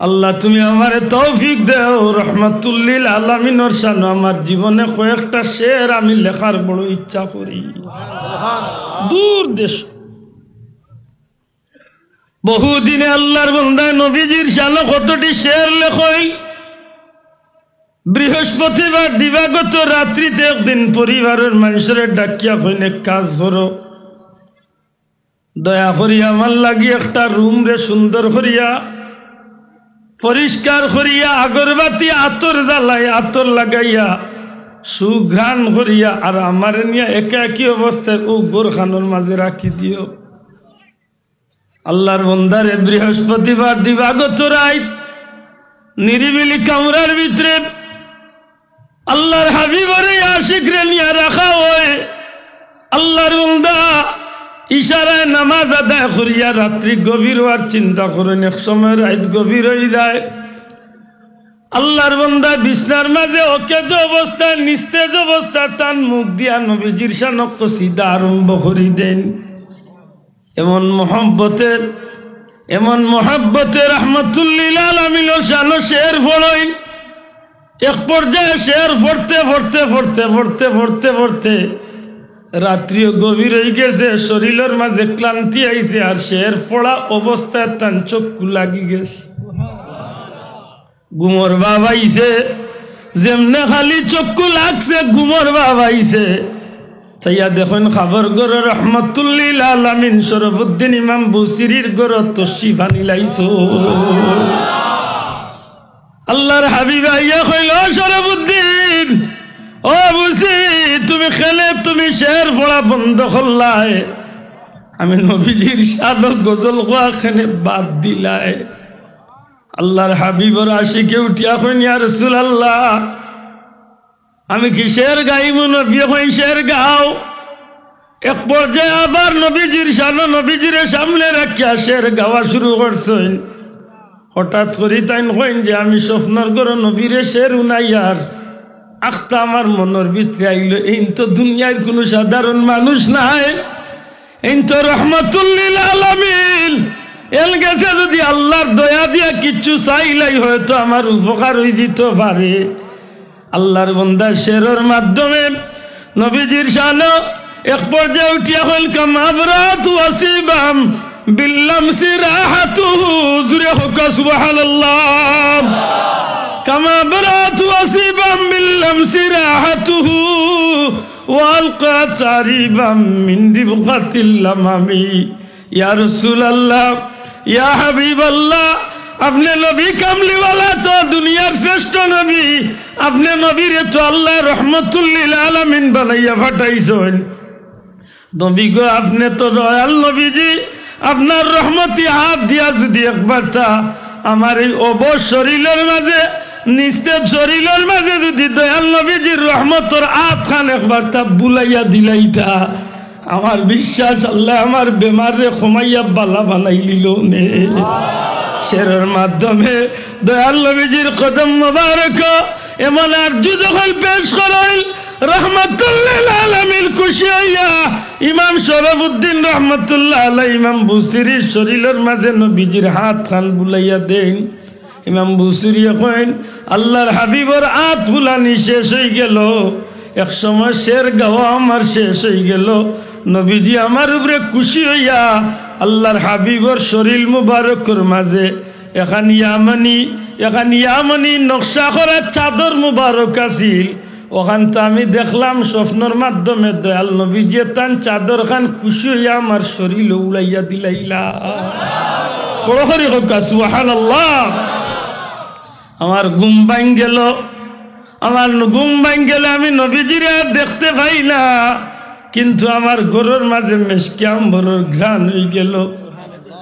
আল্লাহ তুমি আমারে তৌফিক দেও, রহমাতুল্লিল আলামিনের শানে আমার জীবনে কয়েকটা শের আমি লেখার বড় ইচ্ছা করি। দূর দেশ বহুদিনে আল্লাহর বান্দা নবীজির শানে কতটি শের লেখই। বৃহস্পতিবার দিবাগত রাত্রিতে একদিন পরিবারের মানুষের ডাকিয়া কইনে কাজ করো, দয়া করিয়া আমার লাগি একটা রুম রে সুন্দর করিয়া পরিষ্কার করিয়া আগরবাতি আতর জ্বালাই আতর লাগাইয়া সুঘ্রাণ করিয়া আর আমার নিয়ে একা একই অবস্থায় ও গোরখানোর মাঝে রাখি দিও। আল্লাহর বন্দারে বৃহস্পতিবার দিবাগত রাত নিরিবিলি কামরার ভিতরে আল্লাহর হাবিবের আশিক রে নিয়ে রাখা হয়। আল্লাহর বান্দা ইশারায় নামাজ আদায় করিয়া রাত্রি গভীর হওয়ার চিন্তা করেন, এক সময় রাত গভীর হয়ে যায়। আল্লাহর বান্দা বিছনার মাঝে অকেজ অবস্থায় নিস্তেজ অবস্থায় তার মুখ দিয়া নবীজির শানে কসিদা আরম্ভ করি দেন। এমন মহব্বতের রহমাতুল্লিল আলামিনের শানে শের পড়েন। এক পর্যায়ে শের পড়তে পড়তে পড়তে পড়তে পড়তে পড়তে রাত্রিও গভীর হয়ে গেছে, শরীরের মাঝে ক্লান্তি আইছে, আর শের পড়া অবস্থায় তার চক্ষু লাগি গেছে। ঘুমর ভাব আইছে, যেমনে খালি চক্ষু লাগছে ঘুমর ভাব আইছে। তাইয়া দেখুন খাবার গড় রহমাতুল্লিল আলামিন শরফুদ্দিন ইমাম বুসিরির গড় তশরিফ আনি লাইছো। আল্লাহর হাবিব আইয়া কইল, শরফুদ্দিন ও বুঝি তুমি খেলে তুমি শের পড়া বন্ধ করলাই, আমি নবীজির শানে গজল কোয়া খানে বাদ দিলাই। আল্লাহর হাবিবর আশিকে উঠিয়া কইন, ইয়া রাসূলুল্লাহ আমি কি শের গাইব? নবী কই শের গাও। এক পর্যায়ে আবার নবীজির শানে নবীজির সামনে রাখিয়া শের গাওয়া শুরু করছেন। হঠাৎ করে তাই কইন যে আমি স্বপ্নর করে নবীরে শের উনাইয়ার আখতা আমার মনের ভিতরে আইল, এই তো দুনিয়ার কোন সাধারণ মানুষ নাই, এই তো রহমাতুল্লিল আলামিন। এল গেছে যদি আল্লাহর দয়া দিয়া কিচ্ছু চাইলাই হয়তো আমার উপকার হয়ে যেত পারে। আল্লাহর বান্দা শেরের মাধ্যমে নবীজির শানে এক পর্যায়ে উঠিয়া হইল, কামাবরাত ওয়াসিবাম বিল্লামসি রাহাতুহু, জুরে হোক সুবহানাল্লাহ। কামাবরাত ওয়াসিবাম বিল্লামসি রাহাতুহু ওয়ালকা তারিবাম মিন দিবকাতিল লামামি। ইয়া রাসূলুল্লাহ, ইয়া হাবিবাল্লাহ, আপনি নবী কামলিওয়ালা, তো দুনিয়ার শ্রেষ্ঠ নবী, আপনি নবীর তো আল্লাহ রহমাতুল্লিল আলামিন বানাইয়া পাঠাইছেন। নবী গো আপনি তো দয়াল নবীজি, আপনার রহমতি হাত দিয়া যদি একবার তা আমার এই অবশ শরীরের মাঝে নিস্তেজ শরীরের মাঝে যদি দয়াল নবীজির রহমতর হাত খান একবার তা বুলাইয়া দিলাইতা, আমার বিশ্বাস আল্লাহ আমার বেমার রে কমাইয়া বালা বানাই লিল নে। শেরের মাধ্যমে দয়াল নবীজির কদম মোবারক এমন আরজু যখন পেশ করেন, রহমাতুল্লিল আলামিন খুশি হইয়া ইমাম শরফুদ্দিন রহমাতুল্লাহ আলাইহি ইমাম বুসিরির শরীরের মাঝে নবীজির হাত খান বুলাইয়া দেন। ইমাম বুসিরি কইন, আল্লাহর হাবিবর হাত বুলানি শেষ হয়ে গেল, এক সময় শের গাওয়া আমার শেষ হয়ে গেল। নবীজি আমার উপরে খুশি হইয়া আল্লাহর হাবিবর শরীর মুবারকের মাঝে এখন ইয়ামানি নকশা করা চাদর মুবারক আছিল। ওখান তো আমি দেখলাম স্বপ্নর মাধ্যমে দয়াল নবীজি তান চাদর খান খুশি হইয়া আমার শরীর উড়াইয়া দিলাইলা। বড় করে হোক সুবহানাল্লাহ। আমার ঘুম ভাঙ গেল, আমি নবীজির আর দেখতে পাই না, কিন্তু আমার ঘরের মাঝে মেশকে আম্বরের ঘ্রাণ হয়ে গেল।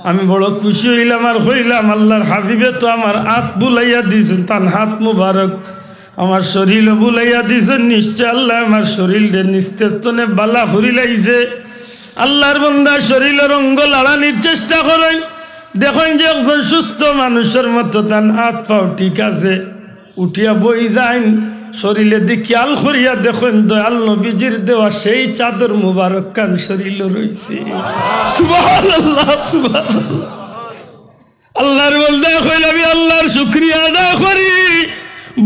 আমি বড় খুশি হইলাম আর হইলাম আল্লাহর হাবিবে তো আমার হাত বুলাইয়া দিয়েছেন, তার হাত মুবারক আমার শরীর বুলাইয়া দিয়েছেন। নিশ্চয় আল্লাহ আমার শরীরে নিস্তেজনে বালা হরি লাইছে। আল্লাহর বান্দা শরীরের অঙ্গ লাড়ানির চেষ্টা করেন, দেখেন যে একজন সুস্থ মানুষের মতো তার হাত পাও ঠিক আছে, উঠিয়া বই যায়, শরীরে দি খেয়াল করিয়া দেখেন দয়াল নবীজির দেওয়া সেই চাদর মুবারক কান শরীরে রয়েছে। সুবহানাল্লাহ, সুবহানাল্লাহ। আল্লাহর বলতে কইল আমি আল্লাহর শুকরিয়া আদায় করি,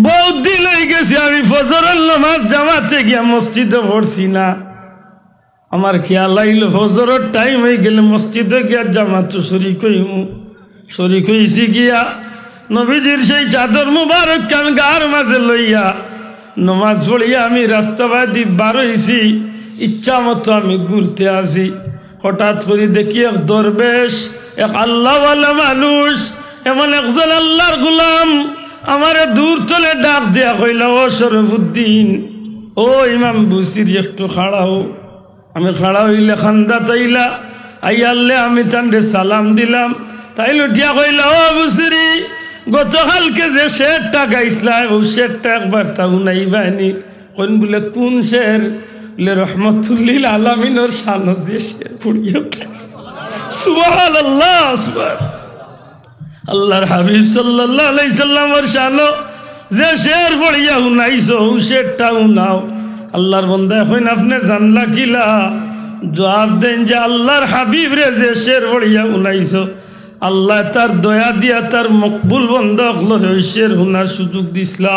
বহুত দিন হয়ে গেছে আমি ফজরের নামাজ জামাতে গিয়া মসজিদে পড়ছি না। আমার খেয়াল আইল ফজরের টাইম হয়ে গেলে মসজিদে গিয়া জামাত শরীক হইমু। শরীক হইছি গিয়া নবীজির সেই চাদর মুবারক কান গার মাঝে লইয়া নমাজ পড়িয়া আমি রাস্তাবাদি বার হইছি, ইচ্ছা মতো আমি ঘুরতে আসি। হঠাৎ করে দেখি এক দরবেশ, এক আল্লাহওয়ালা মানুষ, এমন একজন আল্লাহর গোলাম আমারে দূর তলে ডাক দিয়া কইল, ও শরফুদ্দিন, ও ইমাম বুসির একটু খাড়াও। আমি খাড়া হইলে খান্দা তাইলা আইয়ালে আমি তান্ডে সালাম দিলাম। তাইল উঠিয়া কইল, ও বুসিরি, গতকালকে যে শেরটা গাইছিলা ও শেরটা একবার তা উনাইবানি। কোন বলে কোন শের? বলে রহমতুল্লিল আলামিনের শানত যে শের পড়িয়া। সুবহানাল্লাহ, সুবহানাল্লাহ। আল্লাহর হাবিব সাল্লাল্লাহু আলাইহি সাল্লামের শানো যে শের পড়িয়া উনাইছো ও শেরটা উনাও। আল্লাহর বান্দা এখন আপনি জানলা কিলা? জবাব দেন যে আল্লাহর হাবিব রে যে শের পড়িয়া উনাইছো, আল্লাহ তার দয়া দিয়া তার মকবুল বান্দা হলো শের হুনার সুযোগ দিছিলা।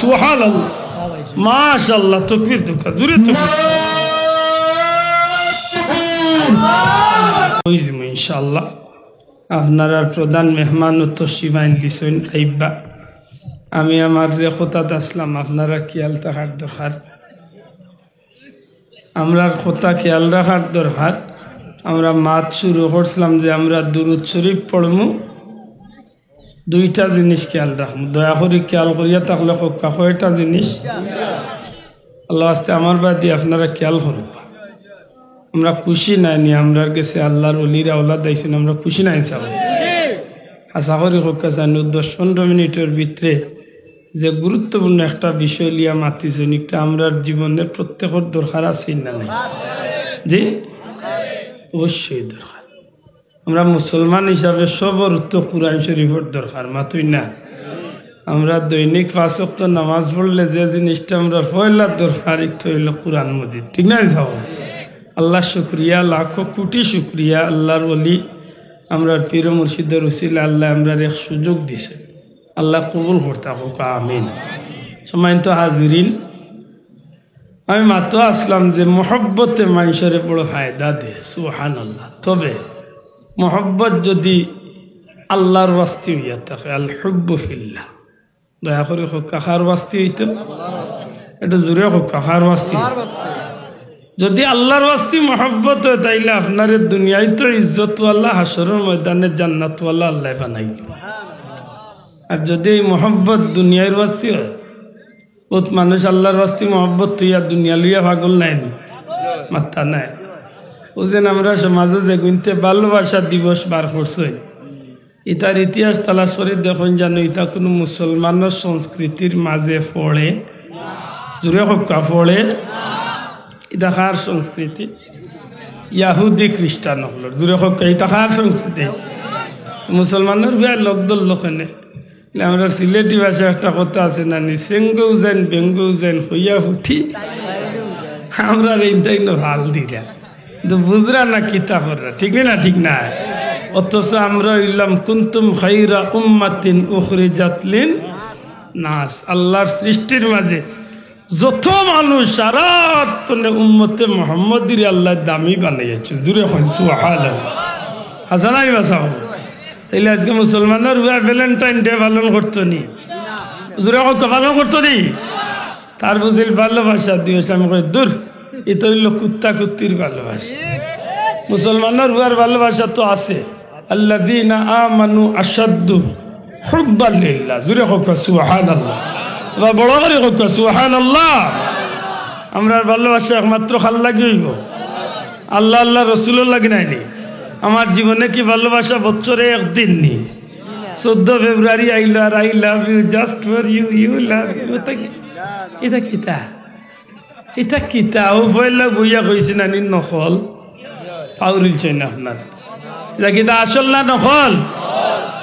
সুবহানাল্লাহ, মাশাআল্লাহ, তাকবীর তুকা জোরে তাকবীর। কইজিমু ইনশাআল্লাহ। আপনারা প্রধান মেহমান তশরিফ আনলিছেন আইবা। আমি আমার যে কথাত আসলাম আপনারা খেয়াল রাখার দরকার, আমরা কথা খেয়াল রাখার দরকার। আমরা মাত শুরু করছিলাম যে আমরা দুরূদ শরীফ পড়মু, দুইটা জিনিস খেয়াল রাখবো। দয়া করে খেয়াল করিয়া থাকলে কয়টা জিনিস আল্লাহ আস্তে আমার বাদী আপনারা খেয়াল করব। আমরা খুশি নাইনি, আমরা গেছে আল্লাহর ওলিরা ওলাদ আইছেন, আমরা খুশি নাই চাও। আশা করি হোক জানি 10-15 মিনিটের ভিতরে যে গুরুত্বপূর্ণ একটা বিষয় লিয়া মাতিছেন, একটা আমরা জীবনের প্রত্যেকের দরকার আছে না নাই? জি অবশ্যই দরকার। আমরা মুসলমান হিসাবে সবর তো কুরআন শরীফের দরকার, মাতুই না? আমরা দৈনিক 5 ওয়াক্ত নামাজ পড়লে যে জিনিসটা আমরা পয়লা দরকার একটু হইল কুরআন মজিদ, ঠিক না? যাও আল্লাহ শুক্রিয়া, লাখো কোটি শুক্রিয়া। আল্লাহর ওলি আমরা পীর মুর্শিদের উসিলা আল্লাহ আমরা এক সুযোগ দিছে, আল্লাহ কবুল করতে হোক, আমিন। সম্মানিত হাজিরিন, আমি মাত্র আসলাম যে মহব্বতে মানুষের বড় ফায়দা দেয়, সুবহানাল্লাহ। তবে মহব্বত যদি আল্লাহর ওয়াস্তি হইয়া থাকে, আল হুব্বু ফিল্লাহ, দয়া করে হোক কাহার ওয়াস্তি হইতো? এটা জোরে হোক কাহার ওয়াস্তি? যদি আল্লাহর ওয়াস্তি মহব্বত হয় তাইলে আপনার দুনিয়ায় তো ইজ্জতওয়ালা, হাসরের ময়দানে জান্নাতওয়ালা আল্লাহ বানাই। আর যদি এই মহব্বত দুনিয়ার ওয়াস্তি হয়, বহুত মানুষ আল্লাহর ওয়াস্তি মহব্বত তুইয়া দুনিয়া লইয়া পাগল নাই, মাথা নাই। ও যেন আমরা সমাজে যে গুনতে ভালোবাসা দিবস বার করছে, ইতার ইতিহাস তালাশ করে দেখুন জানো ইতা কোনো মুসলমানের সংস্কৃতির মাঝে পড়ে, জোরে হক্কা পড়ে। এটা কার সংস্কৃতি? ইয়াহুদি খ্রিস্টান হল, জোরে হক্কা। এটা কার সংস্কৃতি? মুসলমানের বিয়া লোকদল লোকেনে। আমরা সিলেটি ভাষা একটা কথা আছে না, সেঙ্গৌ যেন বেঙ্গৌ যেন হইয়া উঠি, আমরা এইটাই ভাল দিলা কিন্তু বুঝরা না কিতা করা, ঠিক না? ঠিক না? অথচ আমরা ইল্লাম কুনতুম খাইরা উম্মাতিন উখরিজাত লিন নাস, আল্লাহর সৃষ্টির মাঝে যত মানুষ সারা উম্মতে মুহাম্মদীর আল্লাহ দামি বানাইছে, জুড়ে হয় সুবহানাল্লাহ। হাসানাই বাসাও তাইলে আজকে মুসলমানের ভ্যালেন্টাইন ডে পালন করতো নি, জুড়ে পালন করতো নি, তার বুঝিল ভালোবাসা দিবস। আমি কই দূর, এটা হইল কুত্তা কুত্তির ভালোবাসা। মুসলমানের হুয়ার ভালোবাসা তো আছে, আল্লাযীনা আমানু আশাদ্দু হুব্বান লিল্লাহ, জুড়ে হোক সুবহানাল্লাহ। এবার বড় করে হোক সুবহানাল্লাহ। আমরা ভালোবাসা একমাত্র খাল লাগি হইব, আল্লাহ আল্লাহ রসুলের লাগি নাইনি। আমার জীবনে কি ভালোবাসা বছরে একদিন নি, 14 ফেব্রুয়ারি আইল আর I love you just for you, you love you. এটা কিতা? এটা কিতা? ও পয়লা বইয়া কইছে নানি নকল পাউরিল চাই না আপনার। এটা কি তা আসল না নকল?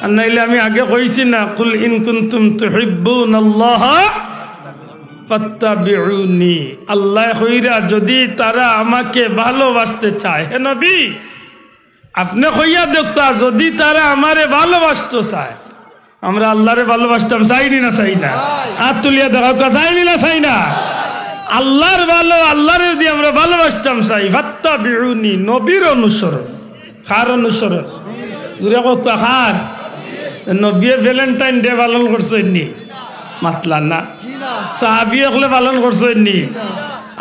আর নাইলে আমি আগে কইছি না, কুল ইন কুনতুম তুহিব্বুনাল্লাহ ফাত্তাবিউনি, আল্লাহ কইরা যদি তারা আমাকে ভালোবাসতে চায়, হে নবী আপনি কইয়া দেখা, যদি তারা আমারে ভালোবাসতে চায়, আমরা আল্লাহরে ভালোবাসতাম, চাইনি না? চাই না? আর তুলিয়া দেখা, চাইনি না? চাই না? আল্লাহর ভালো, আল্লাহরে যদি আমরা ভালোবাসতাম চাই, ফাত্তাবিউনি, নবীর অনুসরণ। কার অনুসরণ? কার? নবী ভ্যালেন্টাইন ডে পালন করছেননি? মাতলা না। সাহাবী হলে পালন করছেননি?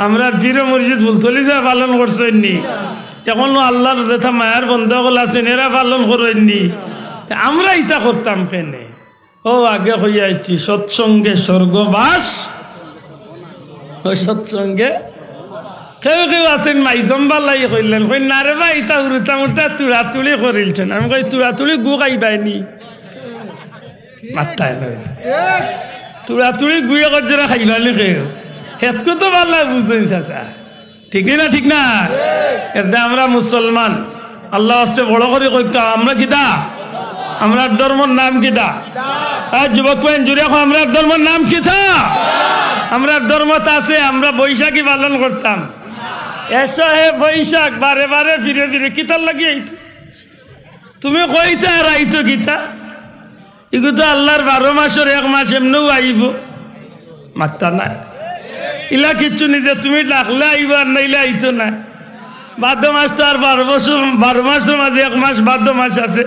আমরা পীর মুর্শিদ ফুলতলি যা পালন করছেননি? এখনো আল্লাহর যেটা মায়ের বন্ধুসকল আছেন এরা পালন করেননি, আমরা ইটা করতাম কেনে? ও আগে হইয়াছি সৎসঙ্গে স্বর্গবাস, সৎসঙ্গে কেউ কেউ আছেন মাইজম্বালাই কইলেন, কই না রে ভাই ইটা উড়তা উড়তা তুড়াতুড়ি করিলছেন। আমি কই তুড়াতুড়ি গু খাইবাইনি? মাত্তায় তুড়াতুড়ি গুয়ে কজরা খাইবানি কেউ? হেতকো তো ভালো বুঝতেন চাচা, ঠিক না? ঠিক না? এটা আমরা মুসলমান, আল্লাহ আস্তে বড় করে কইতা আমরা কিতা, আমরা ধর্মের নাম কিতা? আর যুবক ভাই জুড়ে আমরা ধর্মের নাম কিতা? আমরা ধর্মত আছে, আমরা বৈশাখী পালন করতাম। এসো হে বৈশাখ, বারে বারে ফিরে ফিরে কিতার লাগি আইতো, তুমি কইতা আর আইতো কিতা? এগুলো তো আল্লাহর 12 মাসের 1 মাস এমনিও আইব, মাত্তা না ইলা কিচ্ছু নিজে তুমি ডাকলে আইব আর নাইলে আইতো না। ভাদ্র মাস তো আর 12 মাসের মাঝে 1 মাস ভাদ্র মাস আছে।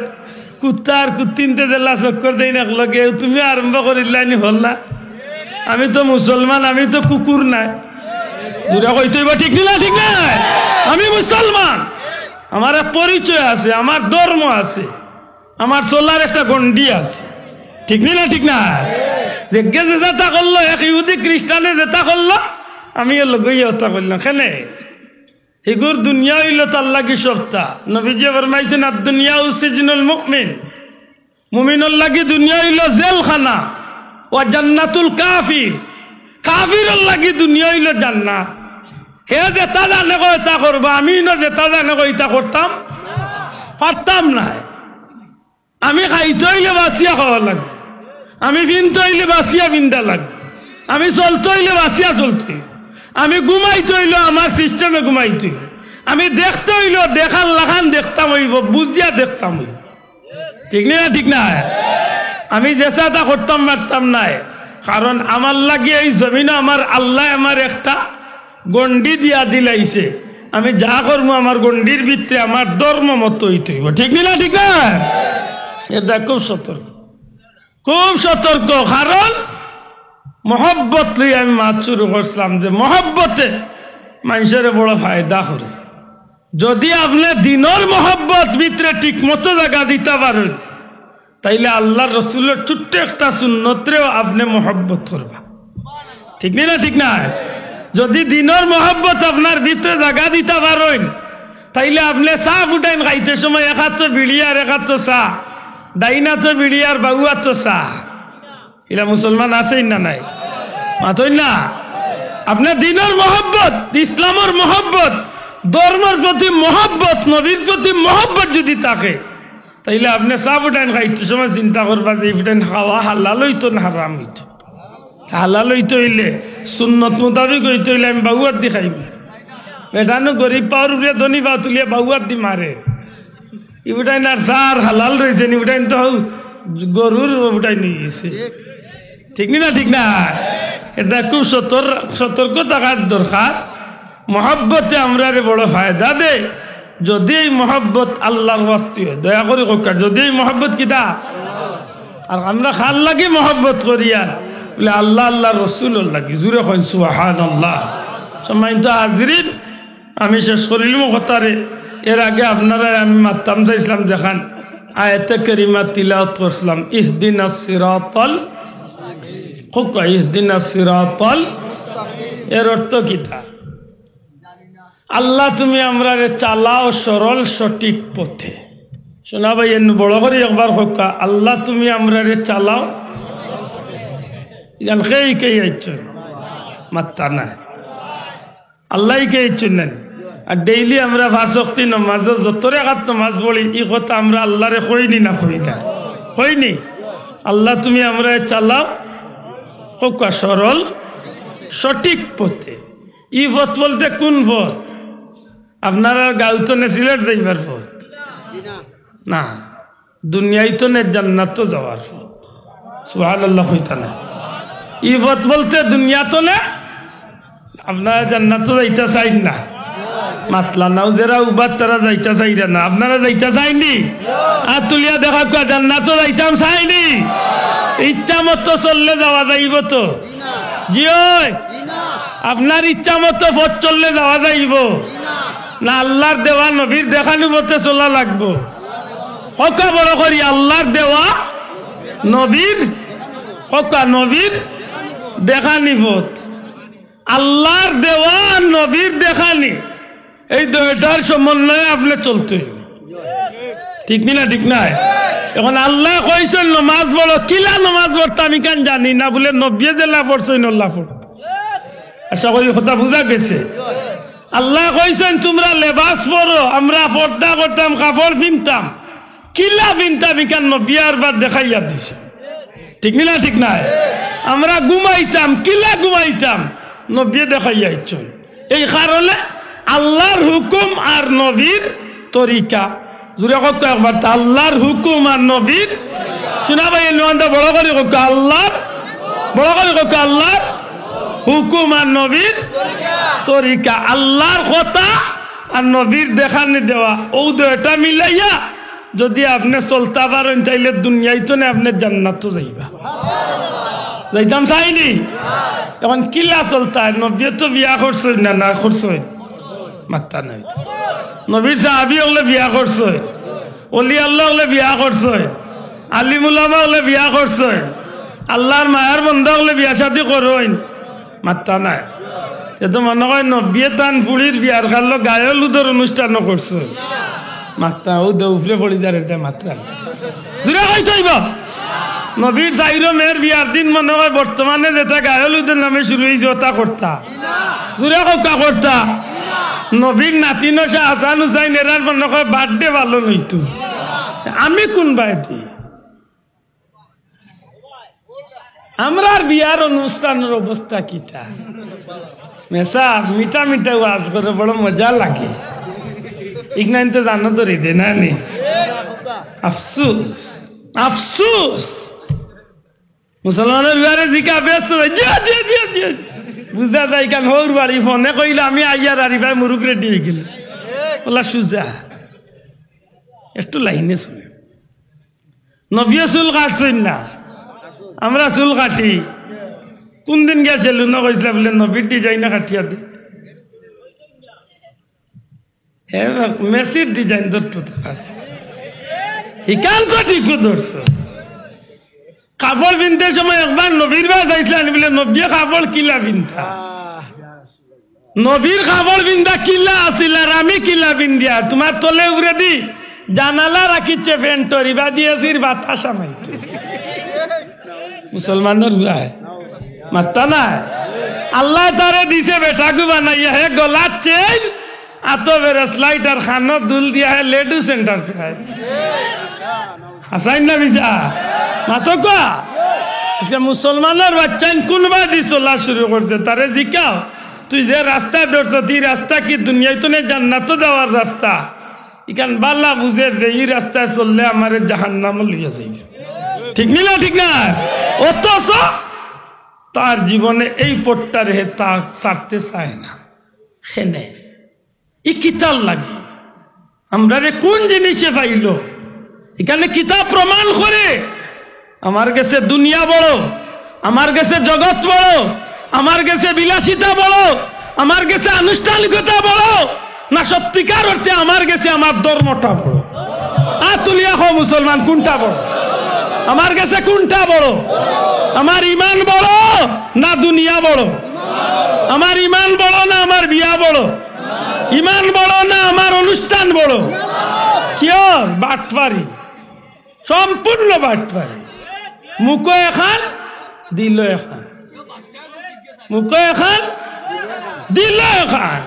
কুত্তা আর কুত্তিনতে জেলা চক্কর দেই না লগে, তুমি আরম্ভ করিলানি হল না? আমি তো মুসলমান, আমি তো কুকুর নাই। বুড়া কইতেইব ঠিক না? ঠিক না? আমি মুসলমান, আমার এক পরিচয় আছে, আমার ধর্ম আছে, আমার চলার একটা গন্ডি আছে, ঠিক না? ঠিক না? যে যেটা করলো, এক ইহুদি খ্রিস্টানে যেটা করলো, আমি লগইয়া ওটা করলাম। কেনে হিগুর দুনিয়া হইল তার লাগি সপ্তাহ। নবীজি ফরমাইছেন আর দুনিয়া সিজনুল মুমিন, মুমিনুল লাগি দুনিয়া হইল জেলখানা, ও জান্নাতুল কাফির, কাফিরের লাগি দুনিয়া হইল জান্নাত। হে যেটা জানে কো এটা করবো, আমি না যেটা জানে কো এটা করতাম পারতাম না। আমি খাইতে হইলে বাঁচিয়া খাওয়া লাগবে, আমি বিনতে হইলে বাঁচিয়া বিন্দা লাগবে, আমি চলতে হইলে বাঁচিয়া চলতে, আমি ঘুমাইতে হইল আমার সিস্টেমে ঘুমাইতে, আমি দেখতে হইল দেখার লাখান দেখতাম হইব, বুঝিয়া দেখতাম হইব, ঠিক না? ঠিক না? আমি যেটা করতাম পারতাম নাই, কারণ আমার লাগে এই জমিনে আমার আল্লাহ আমার একটা গন্ডি দিয়া দিলাইছে। আমি যা করবো আমার গন্ডির ভিতরে আমার ধর্ম মতো হইতে হইব, ঠিক না? ঠিক না? এটা খুব সতর্ক, খুব সতর্ক। কারণ মহব্বত লই আমি মাত শুরু করছিলাম যে মহব্বতে মানুষের বড় ফায়দা করে। যদি আপনি দিনের মহব্বত ভিতরে ঠিক মতো জায়গা দিতে পারেন, তাইলে আল্লাহ রসুলের ছোট্ট একটা সুন্নতরেও আপনি মহব্বত করবা, ঠিক না? ঠিক না? যদি দিনের মহব্বত আপনার ভিতরে জায়গা দিতে পারেন, তাইলে আপনি চা ফুটাইন খাইতে সময় এক হাত বিড়ি আর এক হাত চা, ডাইনা তো বিড়ি আর বাউয়া তো চা। এরা মুসলমান আছেই না? নাই? মাতই না? আপনার দিনের মহব্বত, ইসলামের মহব্বত, ধর্মের প্রতি মহব্বত, নবীর প্রতি মহব্বত যদি থাকে, তাইলে আপনি চা ফুটাইন খাইতে সময় চিন্তা করবা যে ফুটাইন খাওয়া হালাল হইতো না হারাম হইতো। হালাল হইতে হইলে সুন্নত মোতাবিক হইতে হইলে আমি বাউয়ার দি খাইব। বেটানো গরিব পাওয়ার উপরে ধনী পাও তুলিয়া বাউয়ার দি মারে। ইউটাইন আর সার হালাল রয়েছে, ইউটাইন তো গরুর উঠাই নিয়ে গেছে, ঠিক না? ঠিক না? এটা খুব সতর্ক থাকার দরকার। মহব্বতে আমরা বড় ফায়দা দে, যদি এই মহব্বত আল্লাহর ওয়াস্তে দয়া করে কোকা, যদি এই মহব্বত কিতা আর আমরা খাল লাগি মহব্বত করিয়া বলে আল্লাহ আল্লাহ রসুল লাগি, জুড়ে কইন সুবহানাল্লাহ। সম্মানিত হাজরিন, আমি শেষ করিলাম কথারে। এর আগে আপনারা আমি মাত্তাম চাইছিলাম দেখান আয়াতে কারিমা তিলাওয়াত করছিলাম, ইহদিনাস সিরাতাল কোকা, ইহদিনাস সিরাতাল, এর অর্থ কিতা? আল্লাহ তুমি আমরা চালাও সরল সঠিক পথে। শোনা ভাই এন বড় করে একবার কোকা, আল্লাহ তুমি আমরা চালাও, গান খেয়ে কে আইছ মাত্তা না, আল্লাহ কে আইছেন না, আর ডেইলি আমরা 5 ওয়াক্ত নামাজ যত রাকাত নামাজ পড়ি এই কথা আমরা আল্লাহরে কইনি না কই না কইনি আল্লাহ তুমি আমরা চালাও হোক সরল সঠিক পথে ই পথ বলতে কোন পথ আপনারা গাউতনে সিলেট যাইবার পথ না দুনিয়ায় তো নে জান্নাত যাওয়ার পথ সুবহানাল্লাহ কইতা না ই পথ বলতে দুনিয়া তো না আপনারা জান্নাত যাইতা চাইন না মাতলা নাও যারা উবাদ তারা যাইতা চাইরা না আপনারা যাইতা চাইনি আর তুলিয়া দেখা কা জান্নাত যাইতাম চাইনি ইচ্ছা মতো চললে যাওয়া যাইব তো জি ওই আপনার ইচ্ছা মতো পথ চললে যাওয়া যাইব না আল্লাহর দেওয়া নবীর দেখানো মতে চলা লাগবো হকা বড় করি আল্লাহর দেওয়া নবীর হকা নবীর দেখানি পথ আল্লাহর দেওয়া নবীর দেখানি এই দুইটার সমন্বয়ে আপনি চলতে ঠিক না ঠিক না এখন আল্লাহ কইছেন নামাজ পড়ো কিলা নামাজ পড়তে আমি কেন জানি না বলে নব্বী জেলা পড়ছই নল্লা পড় আশা করি কথা বুঝা গেছে আল্লাহ কইছেন তোমরা লেবাস পরো আমরা পর্দা করতাম কাপড় পিনতাম কিলা পিনতাম কেন নব্বী আর বার দেখাইয়া দিছে ঠিক না ঠিক না আমরা ঘুমাইতাম কিলা ঘুমাইতাম নব্বী দেখাইয়া ইচ্ছন এই কারণে আল্লাহর হুকুম আর নবীর তরিকা জুড়ে কক একবার আল্লাহর হুকুম আর নবীর শোনা ভাই নন্দা বড় করে কক আল্লাহর বড় করে কক আল্লাহর হুকুম আর নবীর তরিকা আল্লাহর কথা আর নবীর দেখানি দেওয়া ও দুইটা মিলাইয়া যদি আপনি চলতে পারেন তাইলে দুনিয়ায় তো না আপনি জান্নাত যাইবা যাইতাম চাইনি এখন কিলা চলতা নবী তো বিয়া করছই না না করছই মাত্তা নাই নবীর সাহাবী হলে বিয়া করছই ওলি আল্লাহ হলে বিয়া করছই আলিম উলামা হলে বিয়া করছই আল্লাহর মায়ার বন্ধা হলে বিয়া শাদী করইন মাত্তা নাই এ তো মনে হয় নবী তান ফুড়ির বিয়ার খালো গায়ে লুদর অনুষ্ঠানও করছই মাত্তা ও দৌফরে পড়ি যার এটা মাত্রা জুড়ে কইতাইব নবীর চাইরো মেয়ের বিয়ার দিন মনে হয় বর্তমানে যেটা গায়লুদের নামে শুরু হয়েছে ওটা করতা দূরে কা করতা নবীর নাতিন হাসান হুসাইন এরার মনে হয় বার্থডে ভালো নইতো আমি কোন বাড়িতে আমরার বিয়ার অনুষ্ঠানের অবস্থা কিতা মেসা মিঠা মিঠা ওয়াজ করে বড় মজা লাগে ইগনাইতে জানো তো রে না নি আফসোস আফসোস মুসলমানের বিয়ারে জিকা ব্যস্ত বুঝা যায় কেন হোর বাড়ি ফোনে কইলে আমি আইয়ার আরি ভাই মুরুখ রেডি হয়ে গেল বলা সুজা একটু লাইনে শুনে নবীও চুল কাটছেন না আমরা চুল কাটি কোন দিন গেছিল না কইসলা বলে নবীর ডিজাইন কাটিয়া দে মেসির ডিজাইন ধরতো হিকান তো ঠিক ধরছ কাপড় বিনতে সময় একবার নবীর বা যাইছিলেন বলে নবী কাপড় কিলা বিনতা নবীর কাপড় বিন্দা কিলা আছিল আর আমি কিলা বিন্দিয়া তোমার তলে উড়ে দি জানালা রাখিছে ফেন্টরি বা দিয়েছির বাতাস আমাইতে মুসলমানের মাত্তা না আল্লাহ তারে দিছে বেটাকু বানাইয়া হে গলার চেন আতবের স্লাইড আর খানো দুল দিয়া হে লেডু সেন্টার পায় হাসাইন না বিজা মাতো কা মুসলমানের বাচ্চান কোনবা দি চলা শুরু করছে তারে জিকাও তুই যে রাস্তা ধরছ তুই রাস্তা কি দুনিয়ায় তো জান্নাত যাওয়ার রাস্তা ইখান বাল্লা বুঝে যে এই রাস্তায় চললে আমার জাহান্নাম লইয়া যাইবে ঠিক না ঠিক না অথচ তার জীবনে এই পট্টা রেহে তা ছাড়তে চায় না হেনে ই কিতাব লাগে আমরা রে কোন জিনিসে পাইল এখানে কিতাব প্রমাণ করে আমার কাছে দুনিয়া বড় আমার কাছে জগৎ বড় আমার কাছে বিলাসিতা বড় আমার কাছে আনুষ্ঠানিকতা বড় না সত্যিকার অর্থে আমার কাছে আমার ধর্মটা বড় তুলিয়া হো মুসলমান কোনটা বড় আমার কাছে কোনটা বড় আমার ইমান বড় না দুনিয়া বড় আমার ইমান বড় না আমার বিয়া বড় ইমান বড় না আমার অনুষ্ঠান বড় কিয় বাটপারি সম্পূর্ণ বাটপারি মুখো এখন দিল এখন মুখো এখন দিল এখন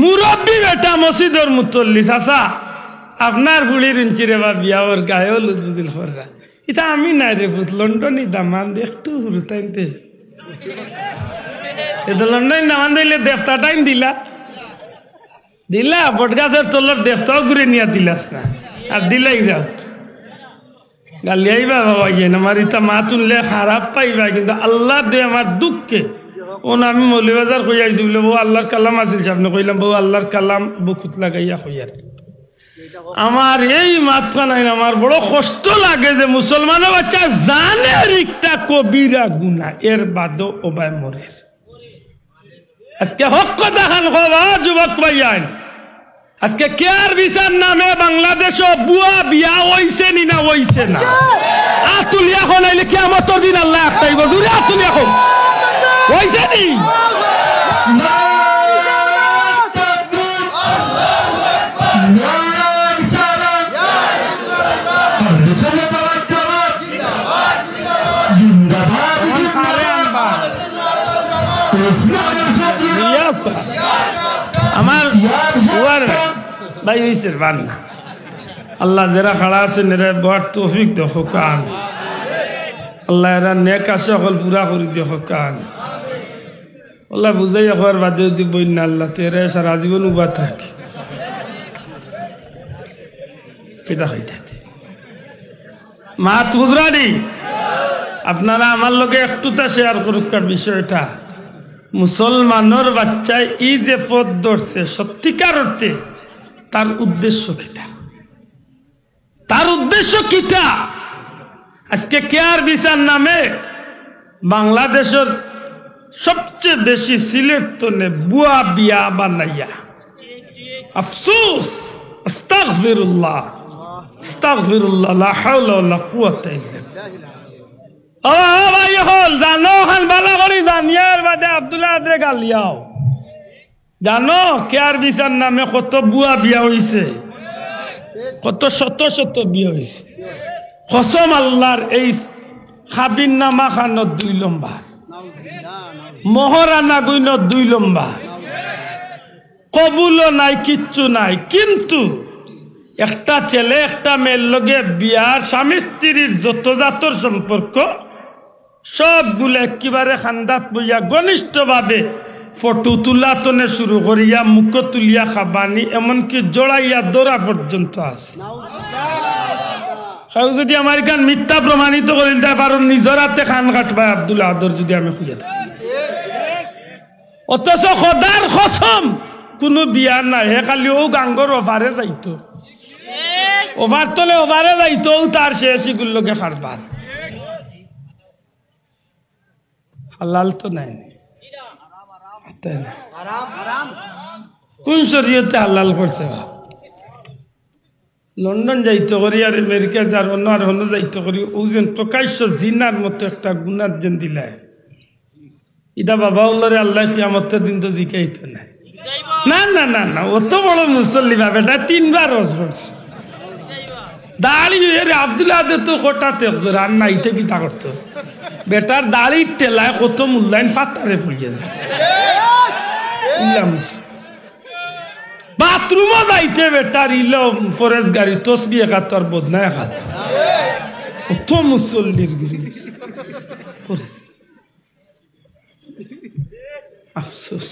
মুরব্বী বেটা মসজিদর মুতল্লি চাচা আপনার বুড়ির ইঞ্চিরে বা বিয়া ওর গায়ে হলুদ বুঝিল করা এটা আমি নাই রে ভূত লন্ডনই দামান একটু হুরুতাইতে এটা লন্ডন দামান দিলে দেবতা টাইম দিলা বটগাছের তলার দেবতাও ঘুরে নিয়ে দিলাস না আর দিলাই যাও গালি আইবা বাবা গিয়ে আমার ইতা মা তুললে খারাপ পাইবা কিন্তু আল্লাহ দে আমার দুঃখে ওন আমি মৌলিবাজার কই আইছি বলে বউ আল্লাহর কালাম আছিল সামনে কইলাম বউ আল্লাহর কালাম বুকুত লাগাইয়া কইয়ার আমার এই মাথা নাই আমার বড় কষ্ট লাগে যে মুসলমানের বাচ্চা জানে একটা কবিরা গুনাহ এর বাদও ওবায় মরে আজকে হক কথা খান খবা যুবক ভাইয়ান আজকে কেয়ার বিচার নামে বাংলাদেশও বুয়া বিয়া হইছে নি না হইছে না আতুলিয়া হনাইলে কিয়ামতের দিন আল্লাহ একটাইব দূরে আতুলিয়া হন হইছে নি আমার ভাই হইছে বান্না আল্লাহ যারা খাড়া আছেন এরা বড় তৌফিক দেখো কান আল্লাহ এরা নেক আশা সকল পুরা করে দেখো কান আল্লাহ বুঝাই হওয়ার বাদে যদি বন্যা আল্লাহ তেরা সারা জীবন উবাত রাখি কেটা হইতে মাত হুজরানি আপনারা আমার লোকে একটুটা শেয়ার করুক বিষয়টা মুসলমানের বাচ্চায় এই যে পথ ধরছে সত্যিকার অর্থে তার উদ্দেশ্য কিটা তার উদ্দেশ্য কিটা আজকে কেয়ার বিচার নামে বাংলাদেশের সবচেয়ে বেশি সিলেট তনে বুয়া বিয়া বানাইয়া আফসোস আস্তাগফিরুল্লাহ আস্তাগফিরুল্লাহ লা হাওলা ওয়ালা কুওয়াতা ইল্লা বিল্লাহ ও ভাই হল জানো খান বালা করি জানিয়ার বাদে আব্দুল্লাহ আদরে গালিয়াও জানো কেয়ার বিচার নামে কত বুয়া বিয়া হইছে কত শত শত বিয়া হইছে কসম আল্লাহর এই খাবিন নামা খানত 2 লম্বা মহারানা গুইন 2 লম্বা কবুলও নাই কিচ্ছু নাই কিন্তু একটা ছেলে একটা মেয়ের লগে বিয়ার স্বামী স্ত্রীর যত জাতর সম্পর্ক সবগুলো একেবারে খান্দাত বইয়া ঘনিষ্ঠ ভাবে ফটো তুলা তনে শুরু করিয়া মুখ তুলিয়া খাবানি এমনকি জড়াইয়া দৌড়া পর্যন্ত আছে যদি আমার গান মিথ্যা প্রমাণিত করিতে পারো নিজের হাতে খান কাটবা আব্দুল্লাহ আদর যদি আমি খুঁজে থাকি অথচ খোদার কসম কোনো বিয়া নাই হে খালি ও গাঙ্গর ওভারে যাইতো ওভার তলে ওভারে যাইতো তার শেষগুলোকে খারবার হালাল তো নাই কোন শরীয়তে হালাল করছে লন্ডন যাইতে করি আর আমেরিকা যার অন্য আর অন্য যাইতে করি ও যেন প্রকাশ্য জিনার মতো একটা গুণার যেন দিলায় এটা বাবা উল্লরে আল্লাহ কিয়ামতের দিন তো জিকাইতো না না না না না অত বড় মুসল্লি ভাবে এটা 3 বার রোজ করছে দাড়ি আব্দুল্লাহ তো কোটাতে আর নাইতে কি তা করতো বেটার দাড়ির টেলায় কত মূল্যায়ন ফাতারে ফুলিয়ে যায় বাথরুমও যাইতে বেটার ইল ফরেস্ট গাড়ি তসবি একাত্তর বদনা একাত্তর কত মুসল্লির গিরি আফসোস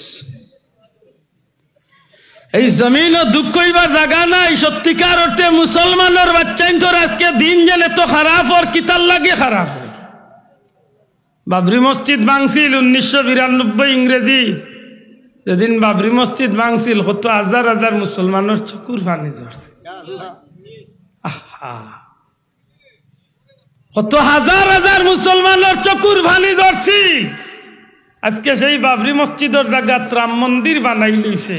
এই জমিন দুঃখ কইবার জায়গা নাই সত্যিকার অর্থে মুসলমানের বাচ্চাই তোর আজকে দিন জেনে তো খারাপ আর কিতার লাগে খারাপ বাবরি মসজিদ ভাঙছিল 1992 ইংরেজি যেদিন বাবরি মসজিদ ভাঙছিল কত হাজার হাজার মুসলমানের চকুর পানি ঝরছে কত হাজার হাজার মুসলমানের চকুর পানি ঝরছি আজকে সেই বাবরি মসজিদের জায়গা রাম মন্দির বানাই লইছে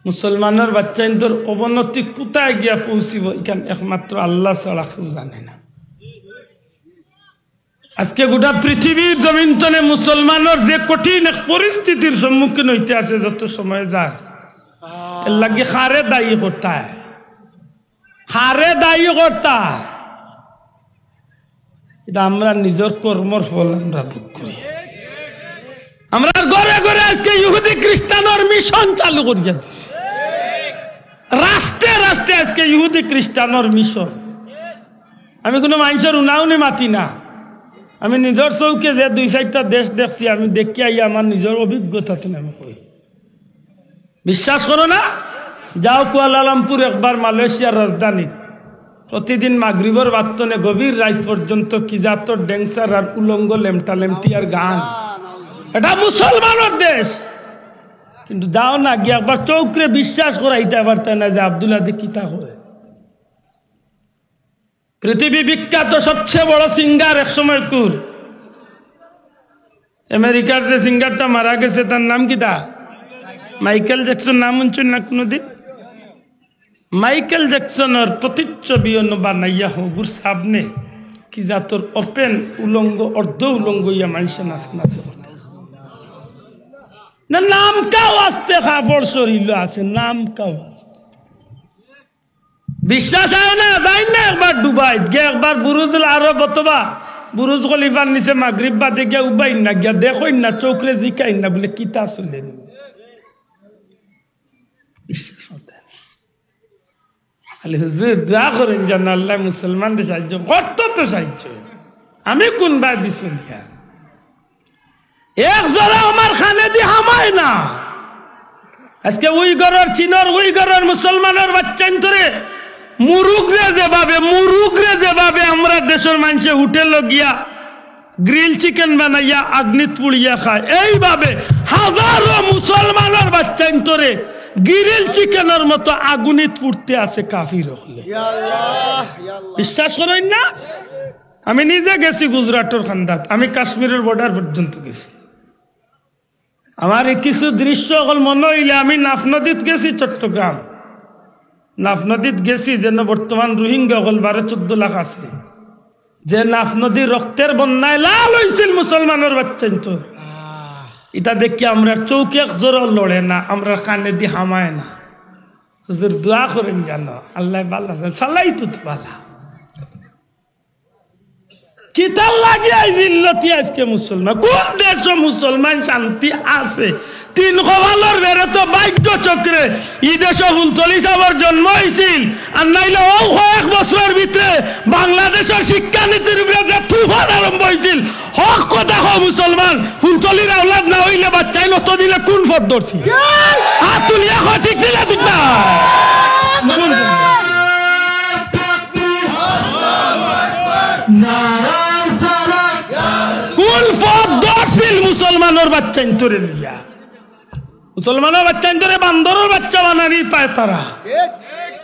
মুসলমানের বাচ্চাদের অবনতি কোথায় গিয়া পৌঁছিব এখানে একমাত্র আল্লাহ ছাড়া কেউ জানে না আজকে গোটা পৃথিবীর জমিন তনে মুসলমানের যে কঠিন এক পরিস্থিতির সম্মুখীন হইতে আছে যত সময় যায় এর লাগে খারে দায়ী করতা খারে দায়ী করতা এটা আমরা নিজের কর্মর ফল আমরা ভোগ করি আমরা ঘরে ঘরে আজকে ইহুদি খ্রিস্টানের মিশন চালু করিয়া দিচ্ছি, রাষ্ট্রে রাষ্ট্রে আজকে ইহুদি খ্রিস্টানের মিশন। আমি কোনো মানুষের উনাউনি মাতি না, আমি নিজের চৌকে যে 2-4টা দেশ দেখছি, আমি দেখি আই আমার নিজের অভিজ্ঞতা আমি কই। বিশ্বাস করো না, যাও কুয়ালালামপুর একবার, মালয়েশিয়ার রাজধানী, প্রতিদিন মাগরিবের বাত্তনে গভীর রাত পর্যন্ত কি জাতর ড্যান্সার আর উলঙ্গ লেমটা লেমটি আর গান। এটা মুসলমানের দেশ, কিন্তু যাও না গিয়ে একবার চৌকরে বিশ্বাস করাইতে পারতে না যে আব্দুল্লাহ কিতা হয়। পৃথিবী বিখ্যাত সবচেয়ে বড় সিঙ্গার একসময় কুর, আমেরিকার যে সিঙ্গারটা মারা গেছে তার নাম কিতা? Michael Jackson. নাম শুনছেন না কোনদিন? মাইকেল জ্যাকসনের প্রতিচ্ছবি বানাইয়া হগুর সামনে কি জাতর ওপেন উলঙ্গ অর্ধ উলঙ্গ ইয়া মানুষের নাচে নাচে করতে না, নাম কাও আসতে খাবার শরীর আছে, নাম কাও আসতে বিশ্বাস হয় না, যাই না একবার ডুবাই গে, একবার বুরুজুল আরব অথবা বুরুজ খলিফার নিচে মাগরিব বাদে গিয়া উবাই না গিয়া দেখই না, চৌকরে জিকাই না বলে কিতা চলে। বিশ্বাস হতে হুজুর দোয়া করেন যেন আল্লাহ মুসলমানদের সাহায্য করতো, তো সাহায্য আমি কোন বা দিস এক জোড়া আমার খানে দি হামায় না। আজকে উইগরের, চীনের উইগরের মুসলমানের বাচ্চা ধরে মুরুগরে যেভাবে আমরা দেশের মানুষে হোটেল গিয়া গ্রিল চিকেন বানাইয়া আগ্নিত পুড়িয়া খায়, এইভাবে হাজারো মুসলমানের বাচ্চা ধরে গ্রিল চিকেনের মতো আগুনিত পুড়তে আছে কাফির হলে। বিশ্বাস করেন না? আমি নিজে গেছি গুজরাটের খান্দাত, আমি কাশ্মীরের বর্ডার পর্যন্ত গেছি। আমার কিছু দৃশ্য হল মনে হইলে, আমি নাফ নদীত গেছি, চট্টগ্রাম নাফ নদীত গেছি, যেন বর্তমান রোহিঙ্গা হল 12-14 লাখ আছে, যে নাফ নদীর রক্তের বন্যায় লাল হয়েছিল মুসলমানের বাচ্চা। তো এটা দেখি আমরা চৌকে জোর লড়ে না, আমরা কানে দি হামায় না। হুজুর দোয়া করেন জানো আল্লাহ বালা চালাই তো বালা কিতাল লাগিয়ে জিল্লতি আজকে মুসলমান। কোন দেশ মুসলমান শান্তি আছে? 3 কবালের বেড়ে তো ভাগ্য চক্রে ই দেশ ফুলতলি সাহেবের জন্ম হয়েছিল, আর নাইলে ও কয়েক বছরের ভিতরে বাংলাদেশের শিক্ষানীতির উপরে যে তুফান আরম্ভ হয়েছিল। হক কথা কো মুসলমান, ফুলতলির আওলাদ না হইলে বাচ্চাই নত দিলে কোন ফট ধরছি? হাত তুলিয়া কো ঠিক দিলে ঠিক না? মুসলমানের বাচ্চা ধরে লইয়া, মুসলমানের বাচ্চা ধরে বান্দরের বাচ্চা বানানি পায় তারা।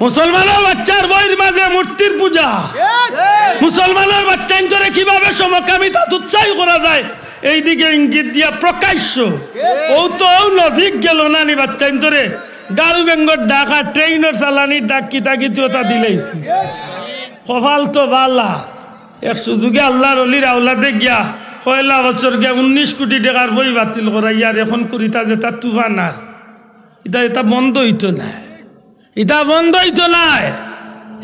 মুসলমানের বাচ্চার বইয়ের মাঝে মূর্তির পূজা, মুসলমানের বাচ্চা ধরে কিভাবে সমকামিতা তুচ্ছাই করা যায় এইদিকে ইঙ্গিত দিয়া প্রকাশ্য। ও তো নজিক গেল না নি বাচ্চা ধরে গাল বেঙ্গর ডাকা, ট্রেনের চালানির ডাক কিতা দিলেই কপাল তো বালা। এক সুযোগে আল্লাহর অলির আওলাদে গিয়া 1 বছর গিয়া 19 কোটি টাকার বই বাতিল করা, ইয়ার এখন করিতা যে তার তুফান আর এটা বন্ধ হইতো না, এটা বন্ধ হইতো নাই।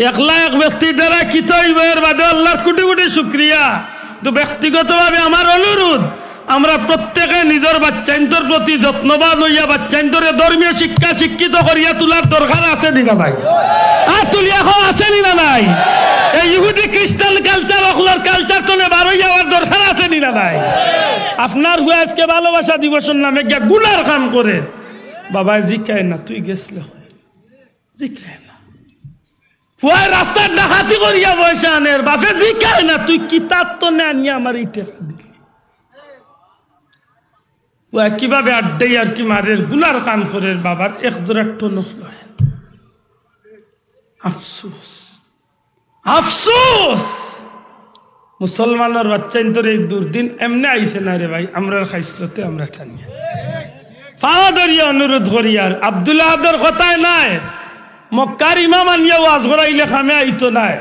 1 লাখ ব্যক্তির দ্বারা কিত হইব এর বাদে আল্লাহর কোটি কোটি শুক্রিয়া। তো ব্যক্তিগতভাবে আমার অনুরোধ, আমরা প্রত্যেকে নিজের বাচ্চাইন্তর প্রতি যত্নবান হইয়া বাচ্চাইন্তরে ধর্মীয় শিক্ষা শিক্ষিত করিয়া তোলার দরকার আছে নি না নাই? আর তুলিয়া আছে নি না নাই? এই ইহুদি খ্রিস্টান কালচার অখলার কালচার তো বার হইয়া যাওয়ার দরকার আছে নি না নাই? আপনার হুয়া আজকে ভালোবাসা দিবসের নামে গিয়া গুনার কাম করে বাবা জিকায় না, তুই গেছলে জিকায় না, ফুয়ায় রাস্তার ডাকাতি করিয়া পয়সা আনের বাপে জিকায় না, তুই কিতাব তো নে আনিয়া আমার এই টাকা দিলি। কিভাবে আড্ডাই আর কি মারের গুনার কাম করে বাবার 1 জোড়া টনক লয়। আফসোস আফসোস, মুসলমানের বাচ্চা তোর এই দুর্দিন এমনি আইসে না রে ভাই। আমরা খাইসলতে আমরা টানিয়া পাওয়া ধরিয়া অনুরোধ করি, আর আব্দুল্লাহদের কথায় নাই, মক্কার ইমাম আনিয়া ওয়াজ করাইলে খামে আইতো নাই,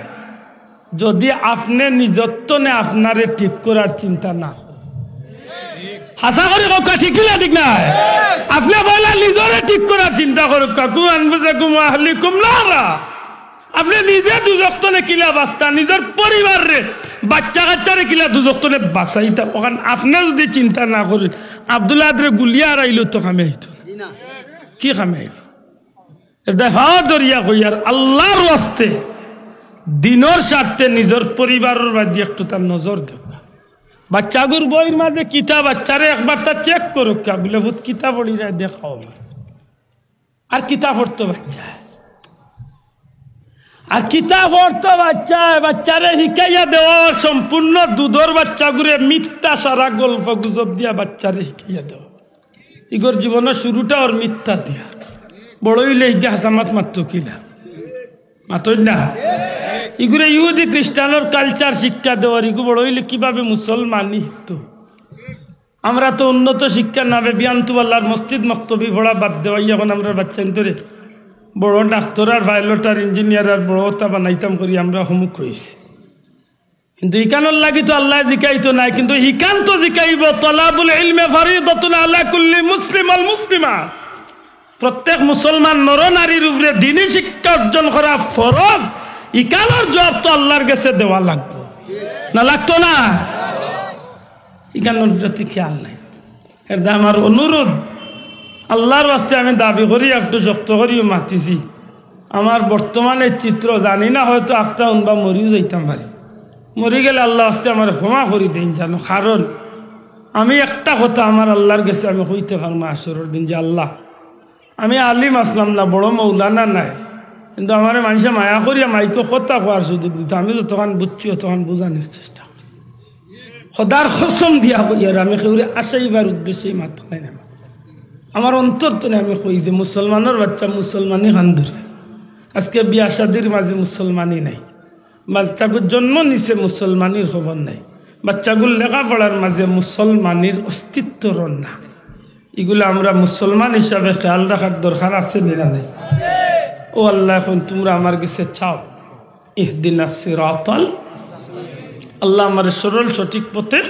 যদি আপনি নিজত্ব নে আপনারে ঠিক করার চিন্তা না। হাসা করে কাকা ঠিক না ঠিক না? আপনি বললেন নিজরে ঠিক করার চিন্তা করুক, কাকু আনবুজে কুম আহলিকুম নারা, আপনি নিজে দুজকতনে কিলা বাঁচতা, নিজের পরিবারে বাচ্চা কাচ্চারে কিলা দুজকতনে বাঁচাইতা। ওখান আপনার যদি চিন্তা না করেন আব্দুল্লাহ আদরে গুলিয়া আইল তো কামে আইত কি কামে আইল? এটা হা দরিয়া কইয়ার আল্লাহর ওয়াস্তে দিনের স্বার্থে নিজের পরিবারের বাদে একটু তার নজর দেব। বাচ্চাগুর বইয়ের মাঝে কিতাব বাচ্চারে একবার তা চেক করুক বলে ভূত কিতাব পড়ি যায় দেখাও আর কিতাব পড়তো বাচ্চা আর কিতাব পড়তো বাচ্চারে শিখাইয়া দেওয়া সম্পূর্ণ দুধর বাচ্চাগুরে মিথ্যা সারা গল্প গুজব দিয়া বাচ্চারে শিখাইয়া দেওয়া। ইগোর জীবনের শুরুটা ওর মিথ্যা দিয়া বড় হইলে ইগা হাসামাত মাত্র কিনা মাতই না। ইগুলো ইহুদি খ্রিস্টানের কালচার শিক্ষা দেওয়ার ইগু বড় হইলে কিভাবে মুসলমানি তো আমরা তো উন্নত শিক্ষা নামে বিয়ান্তুবাল্লার মসজিদ মক্তবি ভোড়া বাদ দেওয়াই এখন আমরা বাচ্চা ধরে বড় ডাক্তার আর পাইলট আর ইঞ্জিনিয়ার আর বড়তা বানাইতাম করি আমরা হুমুক হয়েছি। কিন্তু ইকানোর লাগি তো আল্লাহ জিকাইতো নাই, কিন্তু ইকান তো জিকাইব তলাবুল ইলমে ফারিদাতুন আলা কুল্লি মুসলিম আল মুসলিমা। প্রত্যেক মুসলমান নর নারীর উপরে দ্বীনি শিক্ষা অর্জন করা ফরজ। ইকানোর জবাব তো আল্লাহর কাছে দেওয়া লাগবে না, লাগতো না? ইকানোর প্রতি খেয়াল নাই। এটা আমার অনুরোধ, আল্লাহর রাস্তে আমি দাবি করি একটু শক্ত করিও মাতিছি। আমার বর্তমানের চিত্র জানি না, হয়তো আখটা উনবা মরিও যাইতাম পারি। মরি গেলে আল্লাহ রাস্তে আমার ক্ষমা করি দিন জানো। কারণ আমি একটা কথা আমার আল্লাহর কাছে আমি হইতে পারবো আসরের দিন যে আল্লাহ আমি আলিম আসলাম না, বড় মৌলানা নাই, কিন্তু আমার মানুষে মায়া করিয়া মাইকে কথা কোয়ার সুযোগ দিত। আমি তো তখন বুঝছি তখন বোঝানোর চেষ্টা করছি। সদার কসম দিয়া কইয়ার আমি কেউরে আশাইবার উদ্দেশ্যে মাথা নাই না। আমার অন্তর তো আমি কই যে মুসলমানের বাচ্চা মুসলমানই খান ধরে। আজকে বিয়া শাদির মাঝে মুসলমানই নাই, বাচ্চাগুর জন্ম নিছে মুসলমানির খবর নাই, বাচ্চাগুর লেখাপড়ার মাঝে মুসলমানির অস্তিত্ব না। এগুলো আমরা মুসলমান হিসাবে খেয়াল রাখার দরকার আছে না নাই? ও আল্লাহ, এখন তোমরা আমার কাছে চাও ইহদিনাস সিরাতাল, আল্লাহ আমার সরল সঠিক পথে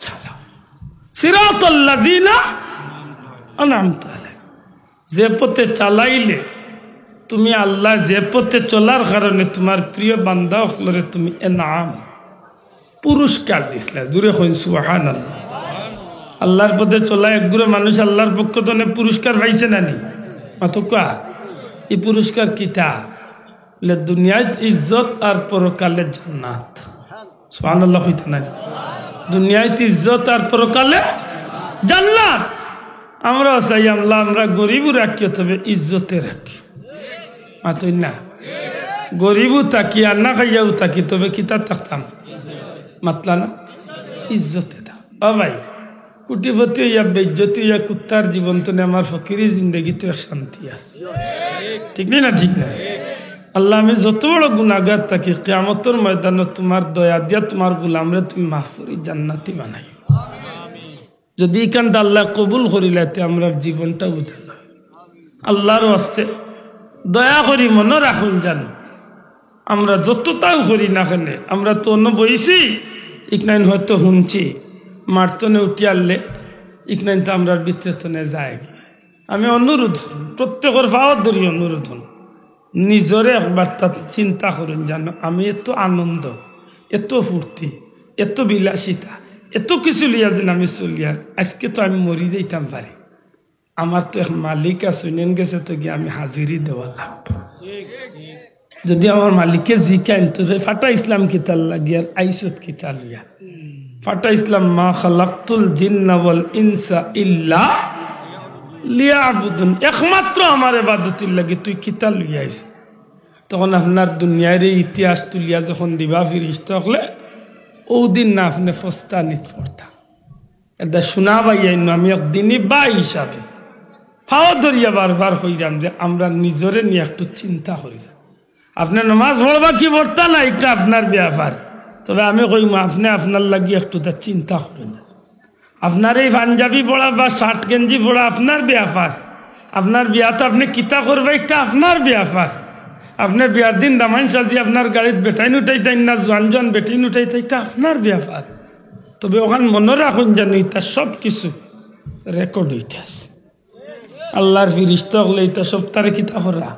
চালাও। সিরাতাল্লাযীনা আনআমতা আলাইহিম, যে পথে চালাইলে তুমি আল্লাহ যে পথে চলার কারণে তোমার প্রিয় বান্দা হলরে তুমি এনাম পুরস্কার দিছিলা। জুড়ে হইন সুবহানাল্লাহ। আল্লাহর পথে চলা একগুলো মানুষ আল্লাহর পক্ষ থেকে পুরস্কার পাইছে না নি? মাতকা এই পুরস্কার কিতা বলে দুনিয়ায় ইজ্জত আর পরকালে জান্নাত। সুবহানাল্লাহ হইতা না? দুনিয়ায় ইজ্জত আর পরকালে জান্নাত। আমরা চাই আল্লাহ আমরা গরিবও রাখি, তবে ইজ্জতে রাখি। মাতই না? গরিবও থাকি আর না খাইয়াও থাকি, তবে কিতা থাকতাম মাতলা না? ইজ্জতে দাও। ও ভাই, কোটিপতি হইয়া বেজ্জতি হইয়া কুত্তার জীবন তো আমার ফকিরি জিন্দগি তো শান্তি আছে, ঠিক নেই না? ঠিক না? আল্লাহ আমি যত বড় গুনাহগার থাকি কিয়ামতের ময়দানে তোমার দয়া দিয়া তোমার গোলামরে তুমি মাফ করি জান্নাতি বানাই। যদি এখানটা আল্লাহ কবুল করিলাতে আমরা জীবনটা বুঝাল। আল্লাহর ওয়াস্তে দয়া করি মনে রাখুন, জানো আমরা যতটাও করি না কেন, আমরা তো অন্য বইছি ইকনাইন হয়তো শুনছি মারতনে উঠি আনলে ইকনাইন তো আমরা বিচ্ছেতনে যায়। আমি অনুরোধ প্রত্যেকের ভাওয়ার ধরি অনুরোধ নিজরে একবার তা চিন্তা করুন, জানো আমি এত আনন্দ, এত ফুর্তি, এত বিলাসিতা, এত কিছু লিয়া যেন আমি চলিয়ার আজকে তো আমি মরি যাইতাম পারি। আমার তো এক মালিক শুনেন গেছে তো গিয়ে আমি হাজিরি দেওয়া লাগবে। যদি আমার মালিককে জিকাইন তো ফাটা ইসলাম কিতাল লাগিয়ার আইসত কিতাল লিয়া ফাটা ইসলাম মা খালাকতুল জিন্না ওয়াল ইনসা ইল্লা লিয়াবুদুন, একমাত্র আমার ইবাদতির লাগি তুই কিতাল লিয়া আইস। তখন আপনার দুনিয়ার ইতিহাস তুলিয়া যখন দিবা ফিরিস্তা হলে ও দিন না আপনি ফস্তা নিত পড়তা। এটা শোনা পাইয়াই আমি একদিনই বা হিসাবে ফাও ধরিয়া বারবার হইলাম যে আমরা নিজরে নিয়ে একটু চিন্তা করি। আপনি নমাজ পড়বা কি পড়তা না এটা আপনার ব্যাপার, তবে আমি কইম আপনি আপনার লাগি একটু তা চিন্তা করেন। আপনার এই পাঞ্জাবি পড়া বা শার্ট গেঞ্জি পড়া আপনার ব্যাপার, আপনার বিয়াতে আপনি কিতা করবে এটা আপনার ব্যাপার। আপনার বিয়ার দিন দামাইন সাজি আপনার গাড়িতে বেটাইন উঠাইতেন না জোয়ান জোয়ান বেটাইন উঠাইতে এটা আপনার ব্যাপার। তবে ওখানে মনে রাখুন যেন এটা সব কিছু রেকর্ড হইতে আছে। আল্লাহর ফিরিস্তা হলে এটা সব তারে কিতা করা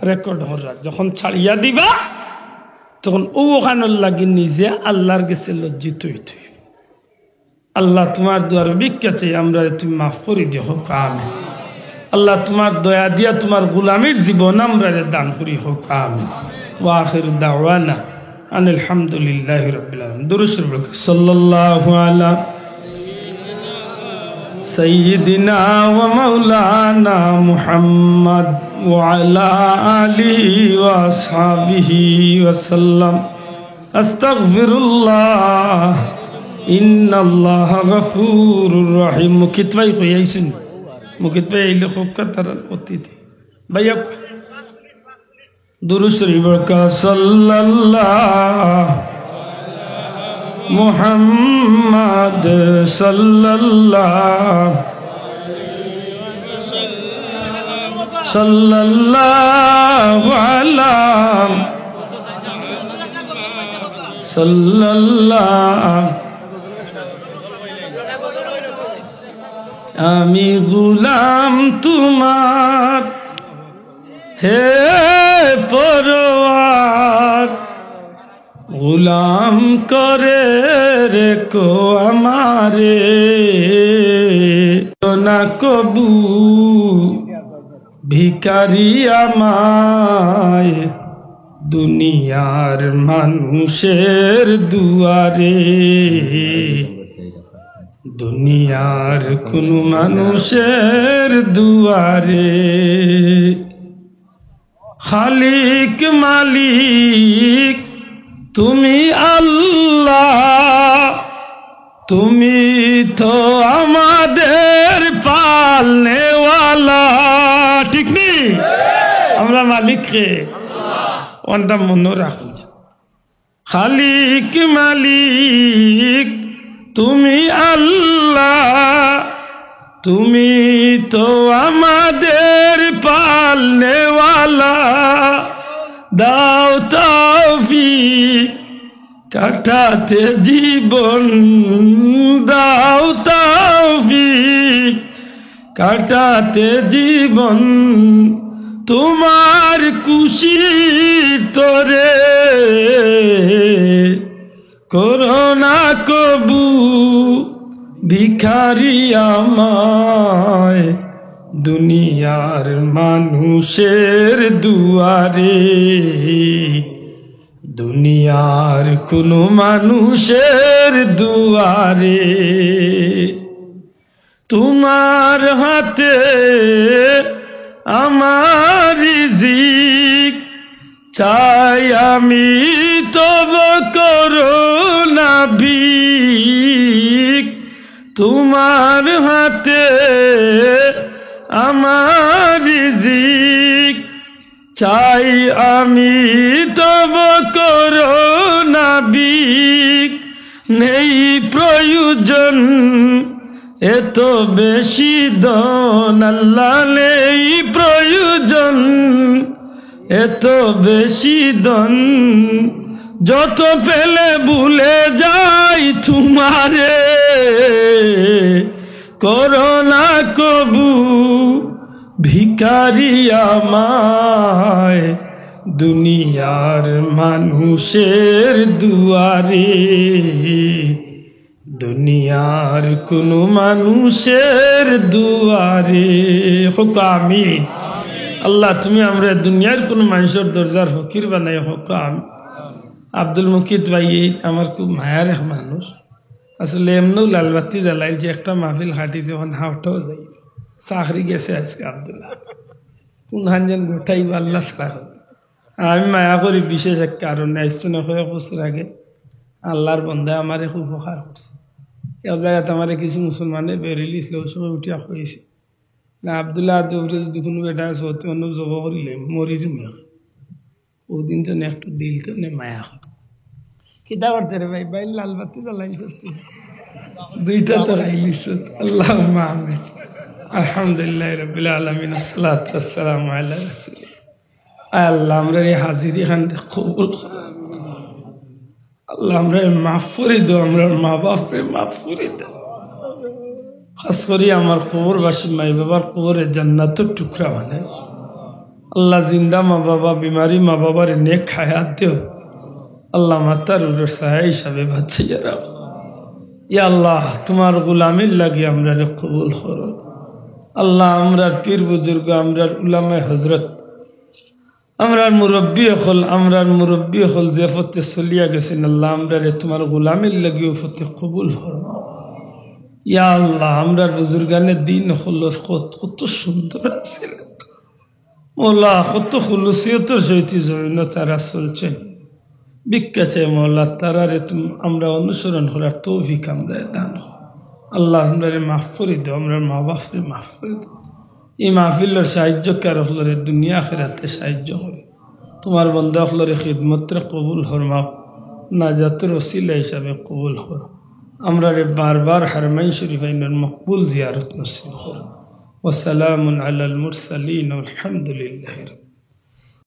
রেকর্ড হরা যখন ছাড়িয়া দিবা তখন ওখানোর লাগি নিজে আল্লাহর কাছে লজ্জিত হইতে আল্লাহ তোমার দুয়ার ভিক্ষা চাই আমরা তুমি মাফ করে দিও হোক আমিন আল্লাহ তোমার দয়া দিয়া তোমার গোলামীর জীবন আমরা দান করি হোক আমিন ওয়া আখিরু দাওয়ানা আনিল হামদুলিল্লাহি রাব্বিল আলামিন দুরূদ শরীফ সাল্লাল্লাহু আলা سيدنا ومولانا محمد وعلى آله وأصحابه وسلم أستغفر الله إن الله غفور رحيم مكتبي قياسين مكتبي اللي خوب كتر القطيتي بيك درس ربك صلى الله محمد صلى الله صلى الله على صلى الله আমি গোলাম তোমার হে পরওয়ার গোলাম করে রেখো আমারে না কবু ভিখারি আমায় দুনিয়ার মানুষের দুয়ারে দুনিয়ার কোন মানুষের দুয়ারে খালিক মালিক তুমি আল্লাহ তুমি তো আমাদের পালনেওয়ালা ঠিক নেই আমরা মালিককে ওটা মনে রাখুন খালিক মালিক তুমি আল্লাহ তুমি তো আমাদের পালনেওয়ালা দাও তৌফিক কাটাতে জীবন দাও তৌফিক কাটাতে জীবন তোমার খুশি তোরে করোনা কবু ভিখারি আমায় দুনিয়ার মানুষের দুয়ারে দুনিয়ার কোন মানুষের দুয়ারে তোমার হাতে আমার রিজিক চাই আমি তব করোনা ভিক তোমার হাতে আমার রিজিক চাই আমি তব করোনা ভিক নেই প্রয়োজন এত বেশি দন আল্লাহ নেই প্রয়োজন এত বেশি দন যত পেলে ভুলে যাই তোমারে করোনা কবু ভিখারি আমায় দুনিয়ার মানুষের দুয়ারে দুনিয়ার কোন মানুষের দুয়ারে হোক আমিন আল্লাহ তুমি আমরা দুনিয়ার কোন মানুষের দরজার ফকির বানাই হোক আমিন আব্দুল মুকিত ভাই আমার খুব মায়ার এক মানুষ আসলে এমনও লালবাতি জ্বালাই যে একটা মাহফিল হাঁটি যখন হাওটাও যাই চাকরি গেছে আজকে আব্দুল্লাহ কোন হানজান গোটাই আল্লাহ ছাড়া আমি মায়া করি বিশেষ এক কারণে আসছো না কয়েক বছর আগে আল্লাহর বন্ধা আমার খুব উপকার করছে এই জায়গাতে আমার কিছু মুসলমানে বেরিয়ে ইসলাম সময় উঠিয়া হয়েছে না আব্দুল্লাহ দৌড়ে যদি কোনো বেটা সত্যি অন্য জব করিলে মরি জমিয়া ওদিন তো একটু দিল তো নে মায়া কিতা করতে রে ভাই ভাই লাল বাতি জ্বালাইছিস দুইটা তো খাইলিস আল্লাহ আমিন আলহামদুলিল্লাহ রাব্বিল আলামিন আসসালাতু ওয়াসসালামু আলা রাসূলিল্লাহ আল্লাহ আমরা এই হাজিরি খান কবুল আল্লাহ আমরা মাফ করে দাও আমরা মা বাপকে মাফ করে দাও খাস করে আমার কবরবাসী মাই বাবার কবরে জান্নাতের টুকরা বানায় আল্লাহ জিন্দা মা বাবা বিমারি মা বাবার নেক হায়াত দিও আল্লাহ মাতার উড়ে সাহায্য হিসাবে বাঁচিয়ে রাখো ইয়া আল্লাহ তোমার গোলামির লাগি আমরা কবুল করো আল্লাহ আমরার পীর বুজুর্গ আমরার উলামায়ে হযরত আমরার মুরব্বী হল যে ফতে চলিয়া গেছেন আল্লাহ আমরারে তোমার গোলামির লাগি ফতে কবুল করো ইয়া আল্লাহ আমরার বুজুর্গানের দিন হলো কত সুন্দর আছে মৌলা কত খুলুসিয়তের সহিত জৈন তারা চলছে ভিক্ষা চাই মৌলা তারারে আমরা অনুসরণ করার তৌফিক আমরা দান আল্লাহ আমরারে মাফ করে দাও আমরা মা বাপরে মাফ করে দাও এই মাহফিলের সাহায্য কার হলরে দুনিয়া আখিরাতে সাহায্য করে তোমার বন্ধা হলরে খিদমতরে কবুল ফরমাও নাজাতের ওসিলা হিসাবে কবুল করো আমরারে বারবার হারমাইন শরীফাইনের মকবুল জিয়ারত নসিব করো ওয়াসসালামু আলাল মুরসালিন ওয়ালহামদুলিল্লাহি